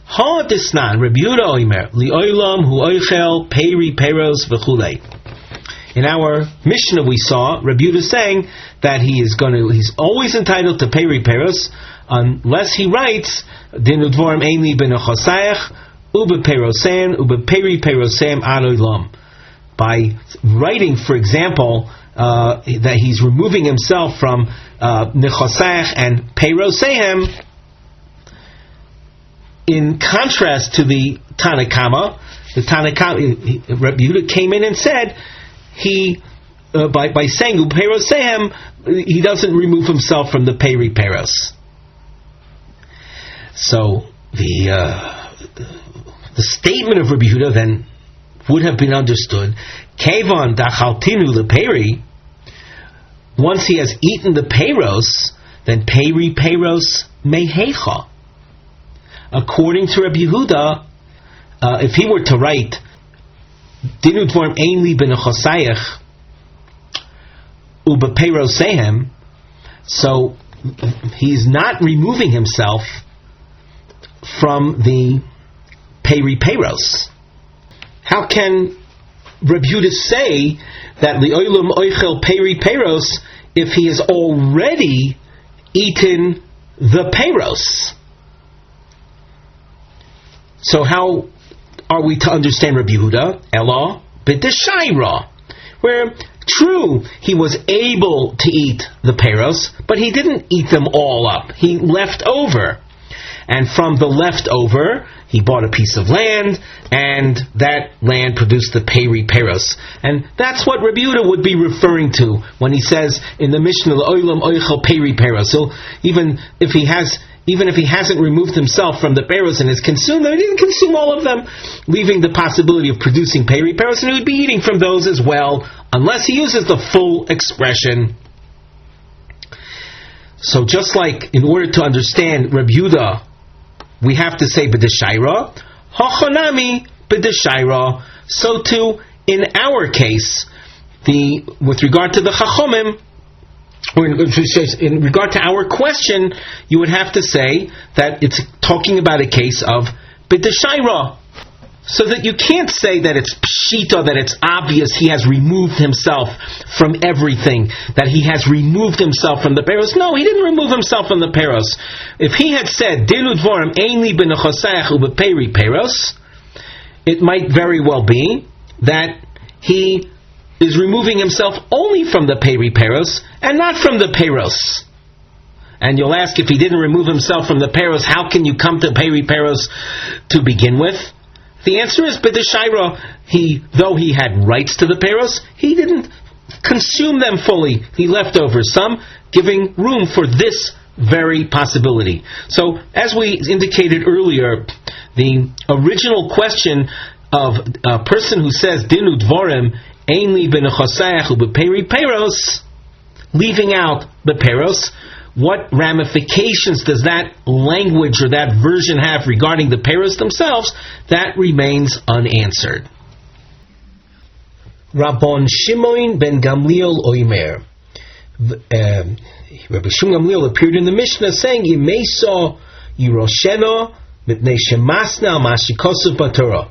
ha disnan Rabbi Yehuda oimer li'olam hu oichel peri peros v'chulei." In our Mishnah, we saw Rabbi Yehuda saying that he's always entitled to peri peros unless he writes dinu dvorim eini benechosayach ube perosem ube peri perosem ad olam. By writing, for example, that he's removing himself from nechosayach and perosehem, in contrast to the Tanakama. The Tanakama, Rabbi Yehuda came in and said he by saying perosehem, he doesn't remove himself from the peri peros. So the statement of Rabbi Yehuda then would have been understood. Kevon dachaltinu leperi. Once he has eaten the peros, then peri peros mehecha. According to Rabbi Yehuda, if he were to write dinu dvorim ein li benechosayach ubeperosehem, so he's not removing himself from the peri peros. How can Reb Yehuda say that li'olam oichel peri peros if he has already eaten the peros? So how are we to understand Reb Yehuda? Ela b'deshaira, where true, he was able to eat the peros, but he didn't eat them all up. He left over. And from the leftover, he bought a piece of land, and that land produced the peri peros. And that's what Rabbi Yehuda would be referring to when he says in the Mishnah, Oilam oichel peri peros. So even if he hasn't removed himself from the peros and has consumed them, he didn't consume all of them, leaving the possibility of producing peri peros, and he would be eating from those as well, unless he uses the full expression. So just like in order to understand Reb Yehuda, we have to say b'deshaira, hachonami b'deshaira. So too, in our case, with regard to the chachomim, or in regard to our question, you would have to say that it's talking about a case of b'deshaira. So that you can't say that it's pshita, that it's obvious he has removed himself from everything, that he has removed himself from the peros. No, he didn't remove himself from the peros. If he had said, Dinu dvorim einli b'nechosayach u'b'peri peros, it might very well be that he is removing himself only from the peri peros and not from the peros. And you'll ask, if he didn't remove himself from the peros, how can you come to peri peros to begin with? The answer is b'deshaira. Though he had rights to the peros, he didn't consume them fully. He left over some, giving room for this very possibility. So, as we indicated earlier, the original question of a person who says dinu dvorim einli b'nechosayach u'b'peri peros, leaving out the peros, what ramifications does that language or that version have regarding the peros themselves? That remains unanswered. Rabban Shimon ben Gamliel Oimer. Rabbi Shimon Gamliel appeared in the Mishnah saying, Yimeso Yirosheno mipnei shemasna mashikosav b'torah.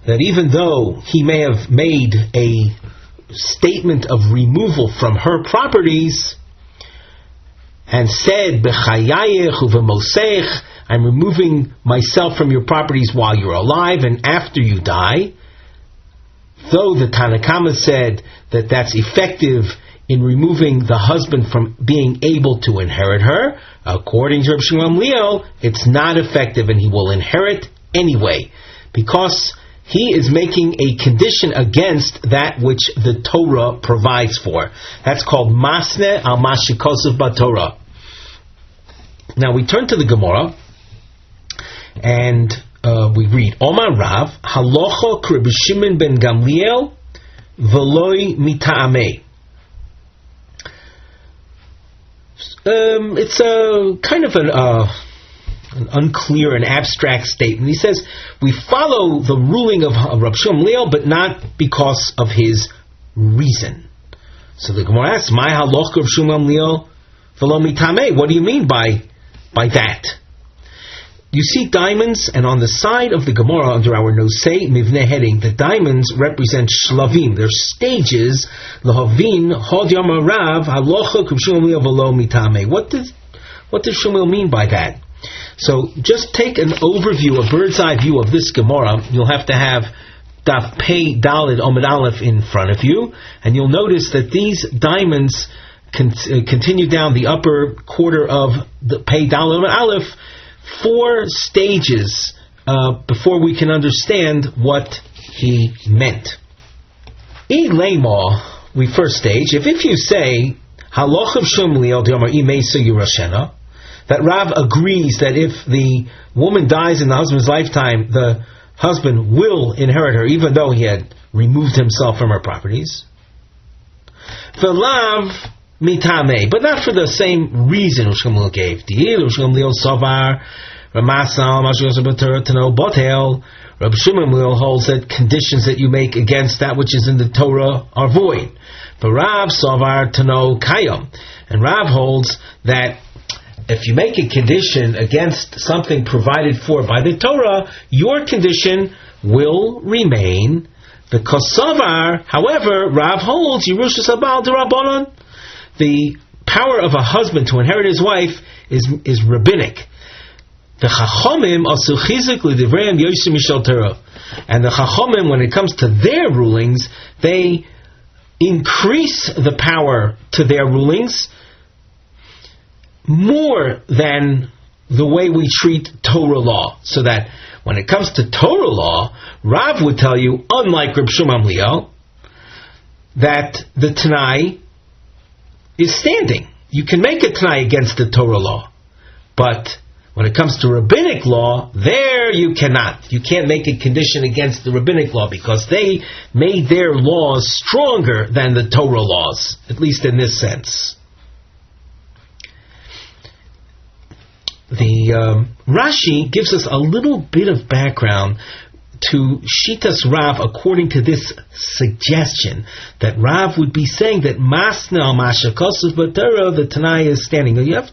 That even though he may have made a statement of removal from her properties, and said, B'chayayich u'v'mosech, I'm removing myself from your properties while you're alive and after you die. Though the Tanakama said that that's effective in removing the husband from being able to inherit her, according to Rabbi Shimon Gamliel, it's not effective and he will inherit anyway, because he is making a condition against that which the Torah provides for. That's called Masne al Mashikosav B'Torah. Now we turn to the Gemara, and we read, Omar Rav, Halocha Rabbi Shimon ben Gamliel, V'loi mita'amei. It's a kind of an unclear and abstract statement. He says, we follow the ruling of Rabbi Shimon Gamliel, but not because of his reason. So the Gemara asks, My haloch Rabbi Shimon Gamliel v'lo mitamei. What do you mean by that? You see diamonds, and on the side of the Gemara under our Nosei Mivneh heading, the diamonds represent shlavim. They're stages. Lahavin hod yom harav halocha Rabbi Shimon Gamliel v'lo mitamei. What does Shmuel mean by that? So just take an overview, a bird's eye view of this Gemara. You'll have to have Daf Pei Daled Omid Aleph in front of you, and you'll notice that these diamonds continue down the upper quarter of the Pei Daled Omid Aleph, 4 stages before we can understand what he meant. E Lema, we first stage, if you say Haloch of Shumliel Diomar Imesa Yurashena, that Rav agrees that if the woman dies in the husband's lifetime, the husband will inherit her, even though he had removed himself from her properties. V'lav mitame, but not for the same reason Ushkamil gave. Di'il Ushkamil Savar, Rabbi Shimon holds that conditions that you make against that which is in the Torah are void. But Rav Savar Tano Kayam. And Rav holds that if you make a condition against something provided for by the Torah, your condition will remain. The Kosavar, however, Rav holds Yerushas Abal D'Rabbanan. The power of a husband to inherit his wife is rabbinic. The Chachomim asu chizik l'divrayim yosim mishal Torah. And the Chachomim, when it comes to their rulings, they increase the power to their rulings more than the way we treat Torah law. So that when it comes to Torah law, Rav would tell you, unlike Reb Shimon Gamliel, that the Tanai is standing. You can make a Tanai against the Torah law. But when it comes to rabbinic law, there you cannot. You can't make a condition against the rabbinic law because they made their laws stronger than the Torah laws, at least in this sense. The Rashi gives us a little bit of background to Shitas Rav according to this suggestion that Rav would be saying that Masna al Mashakosas Batara, the Tanai is standing. You have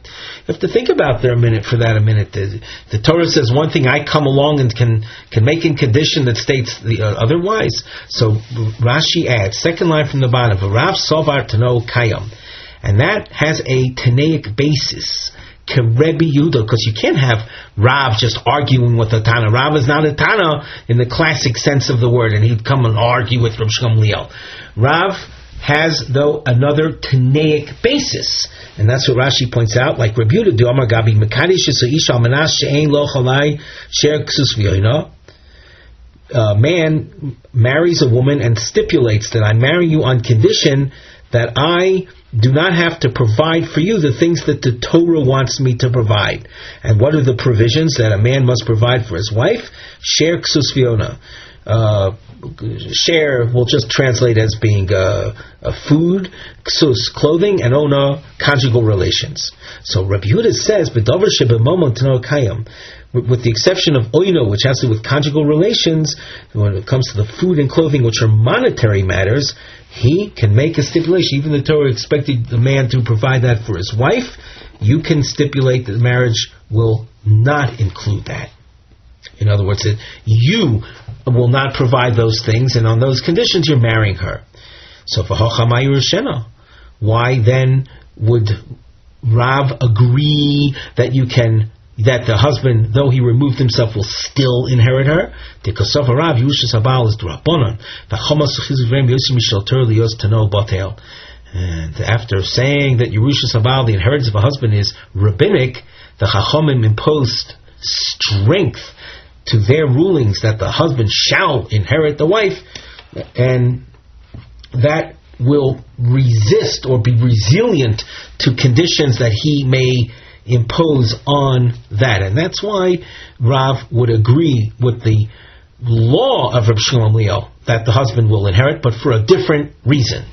to think about there a minute. The Torah says one thing, I come along and can make a condition that states the otherwise. So Rashi adds, second line from the bottom, Rav Sovar Tano Kayam. And that has a Tanaic basis. Rebbe Yehuda, because you can't have Rav just arguing with a Tana. Rav is not a Tana in the classic sense of the word, and he'd come and argue with Reb Gamliel. Rav has, though, another Tanaic basis, and that's what Rashi points out, like Rebbe Yehuda, do Amar Gabi Mekadish Isha Manash She'ein Lo Chalai Sher Ksus V'yoina. A man marries a woman and stipulates that I marry you on condition that I do not have to provide for you the things that the Torah wants me to provide. And what are the provisions that a man must provide for his wife? Share ksus v'yona. Share will just translate as being a food, ksus, clothing, and ona, conjugal relations. So Rabbi Yehuda says, B'davar shebemomon tano kayam, with the exception of oino, which has to do with conjugal relations, when it comes to the food and clothing, which are monetary matters, he can make a stipulation. Even the Torah expected the man to provide that for his wife. You can stipulate that marriage will not include that. In other words, that you will not provide those things, and on those conditions you're marrying her. So for Hachamayu Rishena, why then would Rav agree that the husband, though he removed himself, will still inherit her? Because of Rav Yerushas Habal is D'Rabbanan. And after saying that Yerushas Habal, the inheritance of a husband, is rabbinic, the Chachomim imposed strength to their rulings that the husband shall inherit the wife, and that will resist or be resilient to conditions that he may impose on that. And that's why Rav would agree with the law of Reb Shimon Gamliel that the husband will inherit, but for a different reason.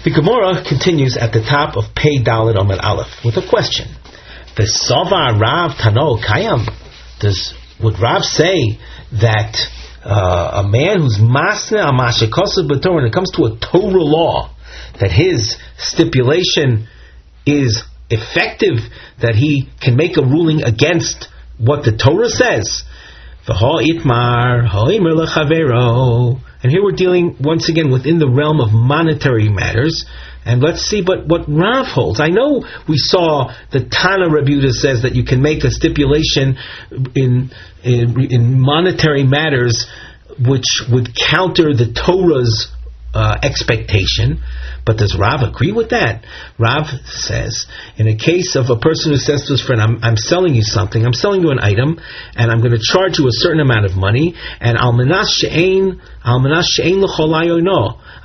The Gemara continues at the top of Pei Dalet Amud Aleph with a question. The Sava Rav Tano Kayam. Would Rav say that a man who's Masna Amashikosav B'Torah, when it comes to a Torah law, that his stipulation is effective, that he can make a ruling against what the Torah says? And here we're dealing once again within the realm of monetary matters. And let's see what Rav holds. I know we saw the Tana Rebbe Yehuda says that you can make a stipulation in monetary matters which would counter the Torah's expectation. But does Rav agree with that? Rav says, in a case of a person who says to his friend, I'm selling you something, I'm selling you an item, and I'm going to charge you a certain amount of money, and I'm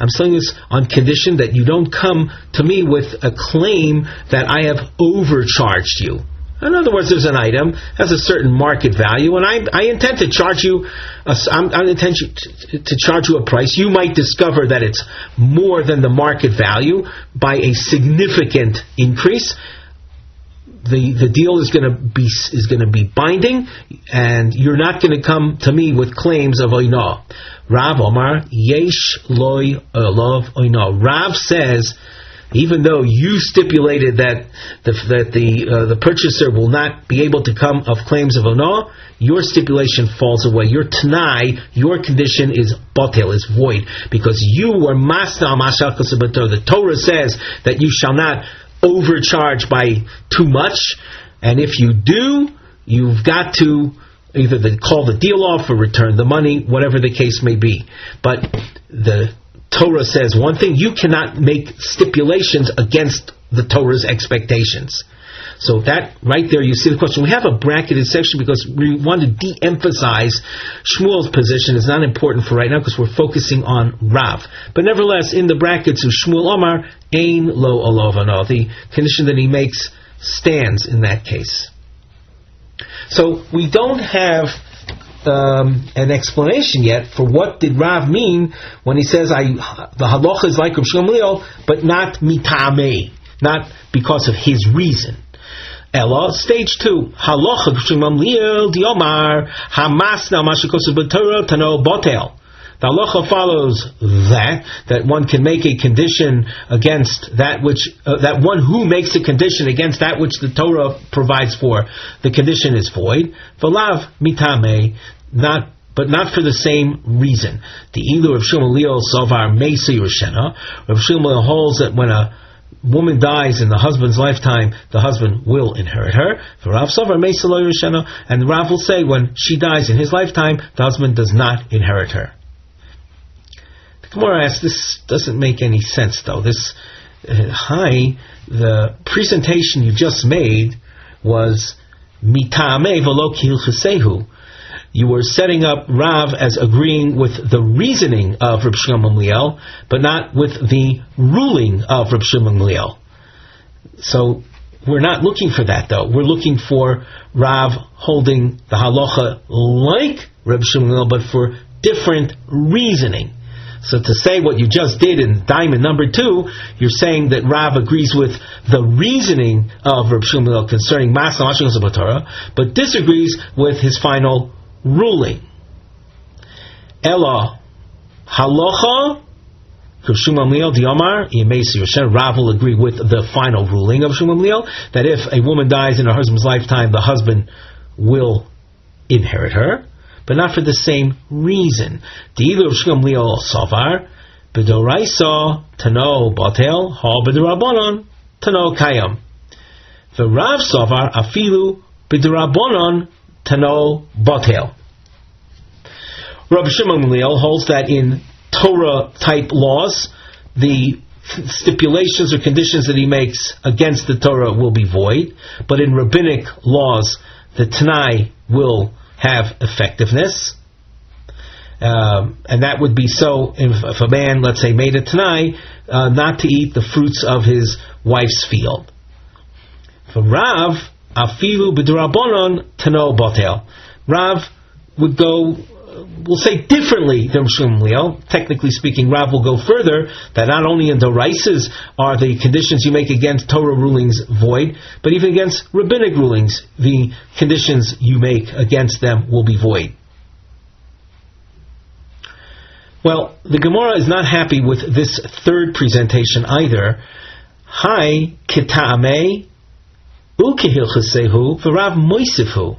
selling this on condition that you don't come to me with a claim that I have overcharged you. In other words, there's an item, has a certain market value, and I intend to charge you. I intend to charge you a price. You might discover that it's more than the market value by a significant increase. the deal is going to be binding, and you're not going to come to me with claims of oina. Rav Omar yesh loy olav oina. Rav says, even though you stipulated that the purchaser will not be able to come of claims of oina, your stipulation falls away. Your tanai, your condition is batel, is void, because you were masna mashal kesubator. The Torah says that you shall not overcharge by too much, and if you do, you've got to either call the deal off or return the money, whatever the case may be. But the Torah says one thing: you cannot make stipulations against the Torah's expectations. So that right there, you see the question. We have a bracketed section because we want to de-emphasize Shmuel's position. It's not important for right now because we're focusing on Rav. But nevertheless, in the brackets of Shmuel Omar, Ein lo olovano, the condition that he makes stands in that case. So we don't have an explanation yet for what did Rav mean when he says the halacha is like Rav Shmuel, but not mitamei, not because of his reason. Ella, stage 2, halacha Shmuel diomar hamasna mashikosu b'torah tano botel. The halacha follows that one can make a condition against that which that one who makes a condition against that which the Torah provides for, the condition is void. V'lav mitame, but not for the same reason. The ilu of Shmuel savar meisi Roshena. Rav Shmuel holds that when a woman dies in the husband's lifetime, the husband will inherit her. Rav savar meisi lo Roshena, and the Rav will say when she dies in his lifetime, the husband does not inherit her. Gemara asks, this doesn't make any sense though. The presentation you just made was mitame v'lo k'hilchesehu. You were setting up Rav as agreeing with the reasoning of Reb Shimon Gamliel, but not with the ruling of Reb Shimon Gamliel. So we're not looking for that though. We're looking for Rav holding the halacha like Reb Shimon Gamliel, but for different reasoning. So to say what you just did in diamond number 2, you're saying that Rav agrees with the reasoning of Reb Shmuel concerning Masna Mashikos Torah, but disagrees with his final ruling. Ella halacha Reb Shmuel diomar yemesi Yosher. Rav will agree with the final ruling of Shmuel that if a woman dies in her husband's lifetime, the husband will inherit her, but not for the same reason. Di'ilu of Shmuel savar b'doraisa tano batel ha b'dorabonon tano kayam. The Rav savar afilu b'dorabonon tano batel. Rabbi Shimon Gamliel holds that in Torah type laws, the stipulations or conditions that he makes against the Torah will be void, but in rabbinic laws, the Tanai will have effectiveness, and that would be so if a man, let's say, made a Tanai not to eat the fruits of his wife's field. For Rav, afilu b'durabonon tano batel. Rav would go, we'll say, differently than Shmuel. Technically speaking, Rav will go further, that not only in Doraisas are the conditions you make against Torah rulings void, but even against rabbinic rulings, the conditions you make against them will be void. Well, the Gemara is not happy with this third presentation either. Hai kita'amei ukehilchesehu v'Rav moisifhu.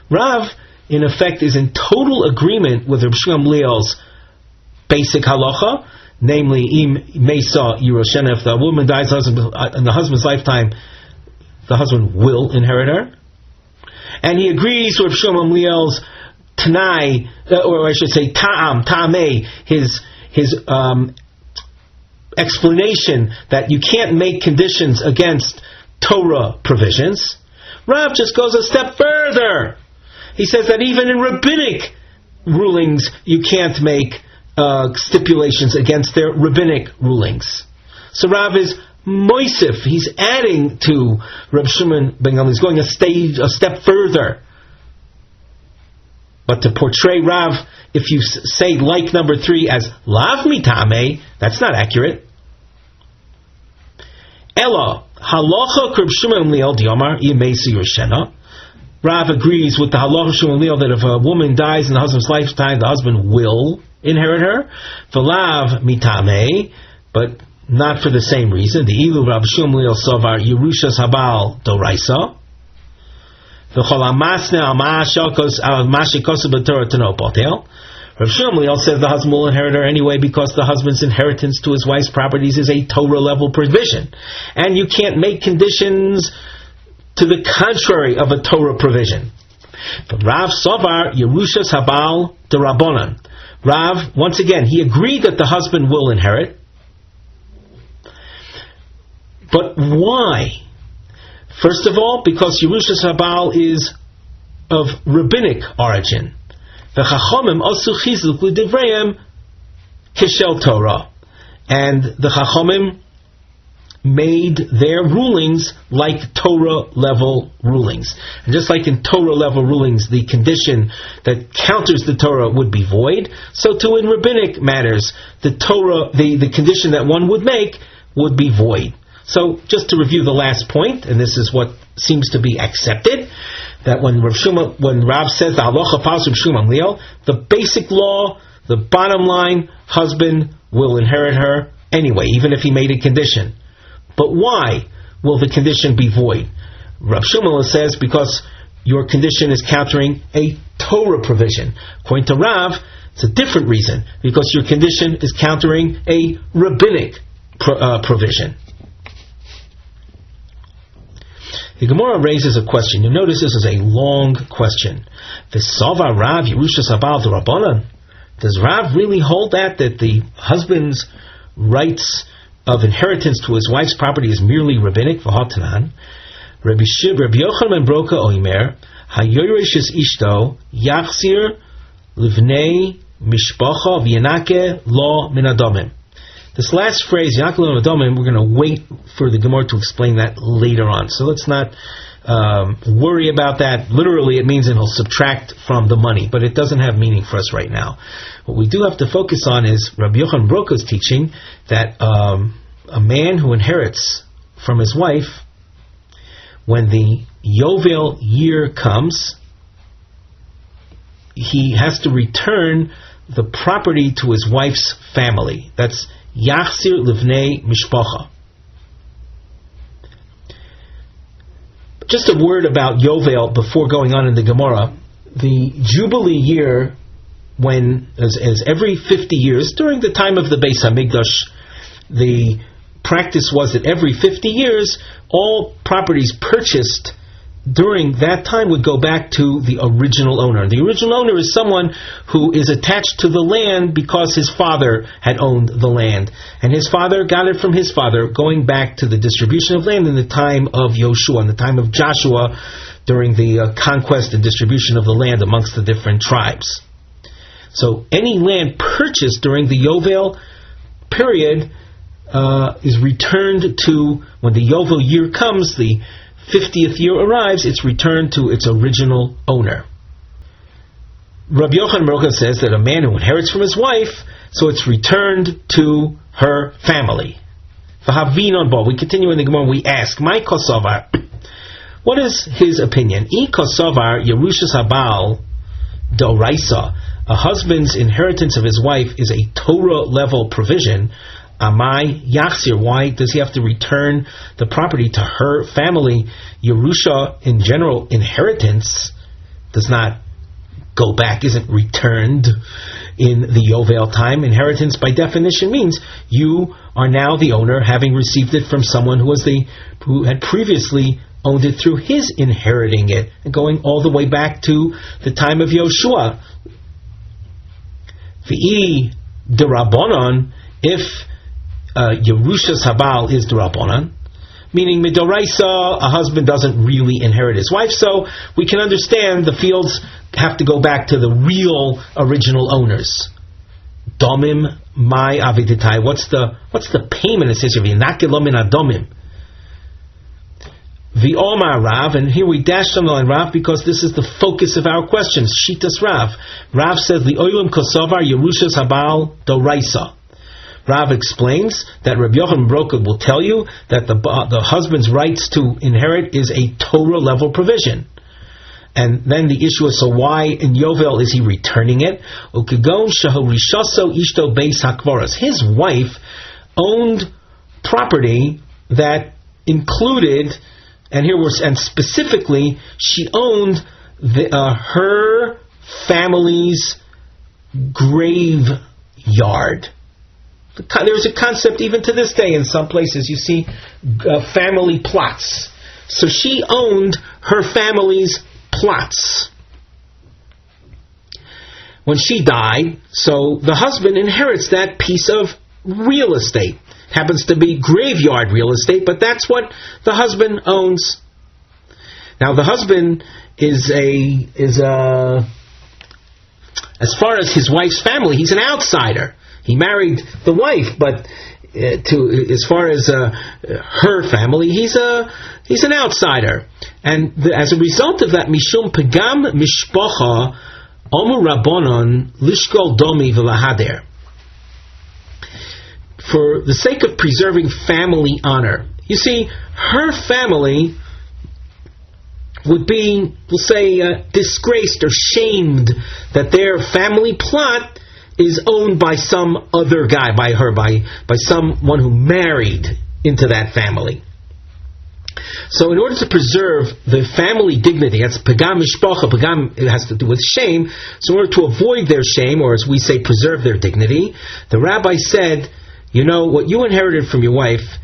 Rav, in effect, is in total agreement with Reb Shimon Gamliel's basic halacha, namely, im mesa yiroshena, if the woman dies in the husband's lifetime, the husband will inherit her. And he agrees with Reb Shimon Gamliel's tanai, or I should say ta'amei, his explanation that you can't make conditions against Torah provisions. Rav just goes a step further. He says that even in rabbinic rulings, you can't make stipulations against their rabbinic rulings. So Rav is moisif. He's adding to Reb Shimon ben Gamliel. He's going a step further. But to portray Rav, if you say like number 3 as lav mitame, that's not accurate. Ella Halacha Reb Shimon Gamliel Diomar Yemesi Yoshena. Rav agrees with the halacha of Shimon Gamliel that if a woman dies in the husband's lifetime, the husband will inherit her. V'lav mitame, but not for the same reason. The ilu Rav Shimon Gamliel Sovar Yerushas Habal Doraisa. V'chol amasne al ma'ashikos b'torah tano potel. Rav Shimon Gamliel says the husband will inherit her anyway because the husband's inheritance to his wife's properties is a Torah level provision, and you can't make conditions to the contrary of a Torah provision. But Rav Sovar Yerushas Habal D'Rabbanan. Rav, once again, he agreed that the husband will inherit. But why? First of all, because Yerushas Habal is of rabbinic origin. The Chachomim asu chizuk l'divrayim kishel Torah, and the Chachomim made their rulings like Torah level rulings. And just like in Torah level rulings, the condition that counters the Torah would be void, so too in rabbinic matters, the Torah, the condition that one would make would be void. So just to review the last point, and this is what seems to be accepted, that when Rav says the halacha follows Rav Shimon Gamliel, the basic law, the bottom line, husband will inherit her anyway, even if he made a condition. But why will the condition be void? Rav Shimon says because your condition is countering a Torah provision. According to Rav, it's a different reason, because your condition is countering a rabbinic provision. The Gemara raises a question. You notice this is a long question. V'sava Rav Yerushas Habal D'Rabbanan. Does Rav really hold that the husband's rights of inheritance to his wife's property is merely rabbinic? V'hatanan. Rabbi Yochanan Broka Oimer Hayoresh es ishto yachzir livnei mishpacha v'yanake lo min adamim. This last phrase, Yanake lo min adamim, we're going to wait for the Gemara to explain that later on. So let's not worry about that. Literally, it means that he'll subtract from the money, but it doesn't have meaning for us right now. What we do have to focus on is Rabbi Yochanan Broka's teaching that a man who inherits from his wife, when the Yovel year comes, he has to return the property to his wife's family. That's Yachzir Livnei Mishpacha. Just a word about Yovel before going on in the Gemara. The Jubilee year, when as every 50 years, during the time of the Beis HaMikdash, the practice was that every 50 years, all properties purchased during that time would go back to the original owner. The original owner is someone who is attached to the land because his father had owned the land, and his father got it from his father, going back to the distribution of land in the time of Yoshua, in the time of Joshua, during the conquest and distribution of the land amongst the different tribes. So any land purchased during the Yovel period is returned to, when the Yovel year comes, the 50th year arrives, it's returned to its original owner. Rabbi Yochanan Berger says that a man who inherits from his wife, so it's returned to her family. We continue in the Gemara, we ask, my kosovar, what is his opinion? I kosovar Yerushas Habal Doraisa, a husband's inheritance of his wife is a Torah level provision. Amai Yachzir, why does he have to return the property to her family? Yerusha, in general, inheritance does not go back, isn't returned in the Yovel time. Inheritance, by definition, means you are now the owner, having received it from someone who had previously owned it through his inheriting it, and going all the way back to the time of Yoshua. V'i D'Rabbanan, if Yerushas Habal is D'Rabbanan, meaning Midoraisa, a husband doesn't really inherit his wife, so we can understand the fields have to go back to the real original owners. Domim mai aviditai. What's the payment? It says here, V'yanake lo min adomim. V'omar Rav, and here we dash on the line Rav because this is the focus of our questions. Shitas Rav. Rav says, Li'olim kosovar Yerushas Habal Doraisa. Rav explains that Rabbi Yochanan Berger will tell you that the husband's rights to inherit is a Torah level provision. And then the issue is, so why in Yovel is he returning it? His wife owned property that included, and specifically, she owned her family's graveyard. There's a concept even to this day in some places. You see family plots. So she owned her family's plots. When she died, so the husband inherits that piece of real estate. Happens to be graveyard real estate, but that's what the husband owns. Now the husband is as far as his wife's family, he's an outsider. He married the wife, but as far as her family, he's an outsider. And as a result of that, mishum pegam mishpacha omu rabbanon lishkol domi v'lahader. For the sake of preserving family honor, you see, her family would be, we'll say, disgraced or shamed that their family plot is owned by some other guy, by someone who married into that family. So in order to preserve the family dignity, that's pagam mishpacha, pagam, it has to do with shame, so in order to avoid their shame, or as we say, preserve their dignity, the rabbi said, you know, what you inherited from your wife,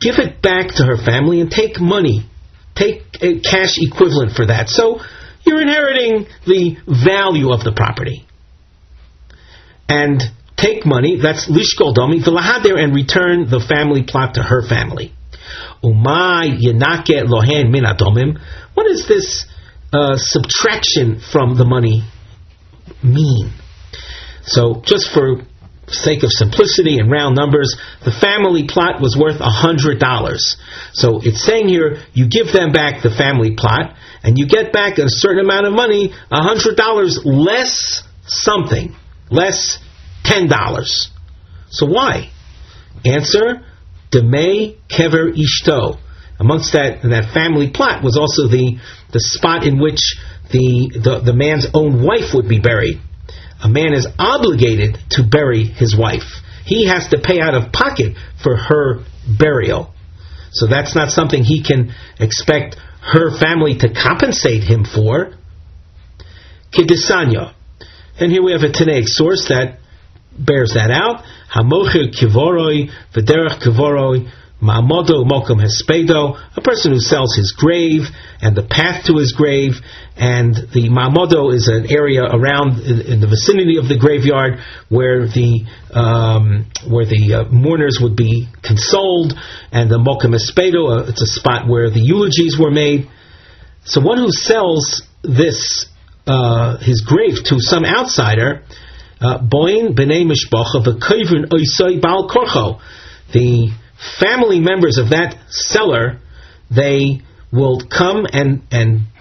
give it back to her family and take money. Take a cash equivalent for that. So you're inheriting the value of the property. And take money, that's lishkol domi, v'lahader, and return the family plot to her family. Umay yenake lohen min adomim. What does this subtraction from the money mean? So just for sake of simplicity and round numbers, the family plot was worth $100. So it's saying here, you give them back the family plot, and you get back a certain amount of money, $100 less something, less $10. So why? Answer, Demei kever ishto. Amongst that family plot was also the spot in which the man's own wife would be buried. A man is obligated to bury his wife. He has to pay out of pocket for her burial. So that's not something he can expect her family to compensate him for. Kidisanya. And here we have a Tanaic source that bears that out. Hamochir kivoroi v'derech kivoroi ma'amodo mokum hespedo. A person who sells his grave and the path to his grave, and the ma'amodo is an area around in the vicinity of the graveyard where the mourners would be consoled, and the mokum hespedo, it's a spot where the eulogies were made. So one who sells this his grave to some outsider, boin b'nei mishpacha v'koivrin oisoi bal korcho, the family members of that seller, they will come and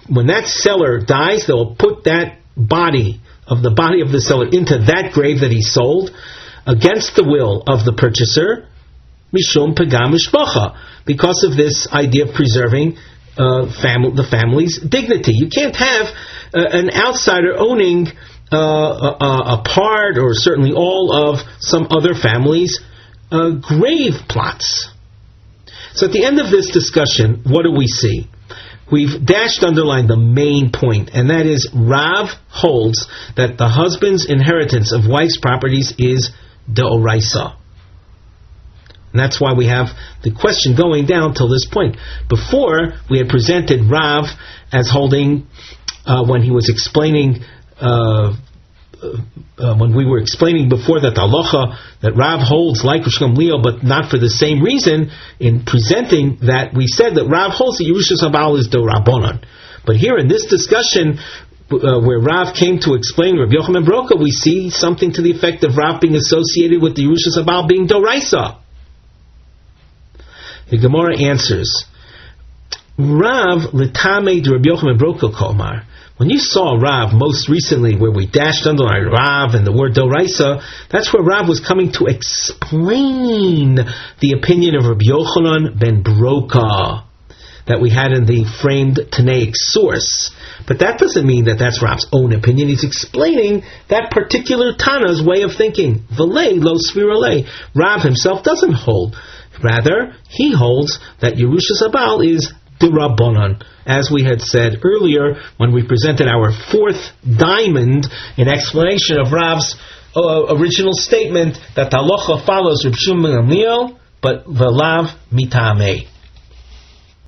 when that seller dies, they'll put that body of the seller into that grave that he sold against the will of the purchaser, mishum pagam mishpacha, because of this idea of preserving the family's dignity. You can't have an outsider owning a part, or certainly all, of some other family's grave plots. So at the end of this discussion, what do we see? We've underlined the main point, and that is Rav holds that the husband's inheritance of wife's properties is deoraisa. And that's why we have the question going down till this point. Before, we had presented Rav as holding, when he was explaining when we were explaining before that the halacha that Rav holds like Rishon Leo, but not for the same reason, in presenting that we said that Rav holds that Yerushas Habal is Dorabonon. But here in this discussion, where Rav came to explain Rabbi Yochanan Berger, we see something to the effect of Rav being associated with the Yerushas Habal being Doraisa. The Gemara answers, Rav l'tamei de Rabbi Yochanan Berger komar, When you saw Rav most recently, where we dashed underline Rav and the word Doraisa, that's where Rav was coming to explain the opinion of Rabbi Yochanan ben Broka that we had in the framed Tanaic source. But that doesn't mean that that's Rav's own opinion. He's explaining that particular Tana's way of thinking. V'lei lo svirale. Rav himself doesn't hold. Rather, he holds that Yerushas Abal is D'Rabbanan, as we had said earlier when we presented our fourth diamond in explanation of Rav's original statement that the halacha follows Reb Shimon ben Gamliel, but v'lav mitamei.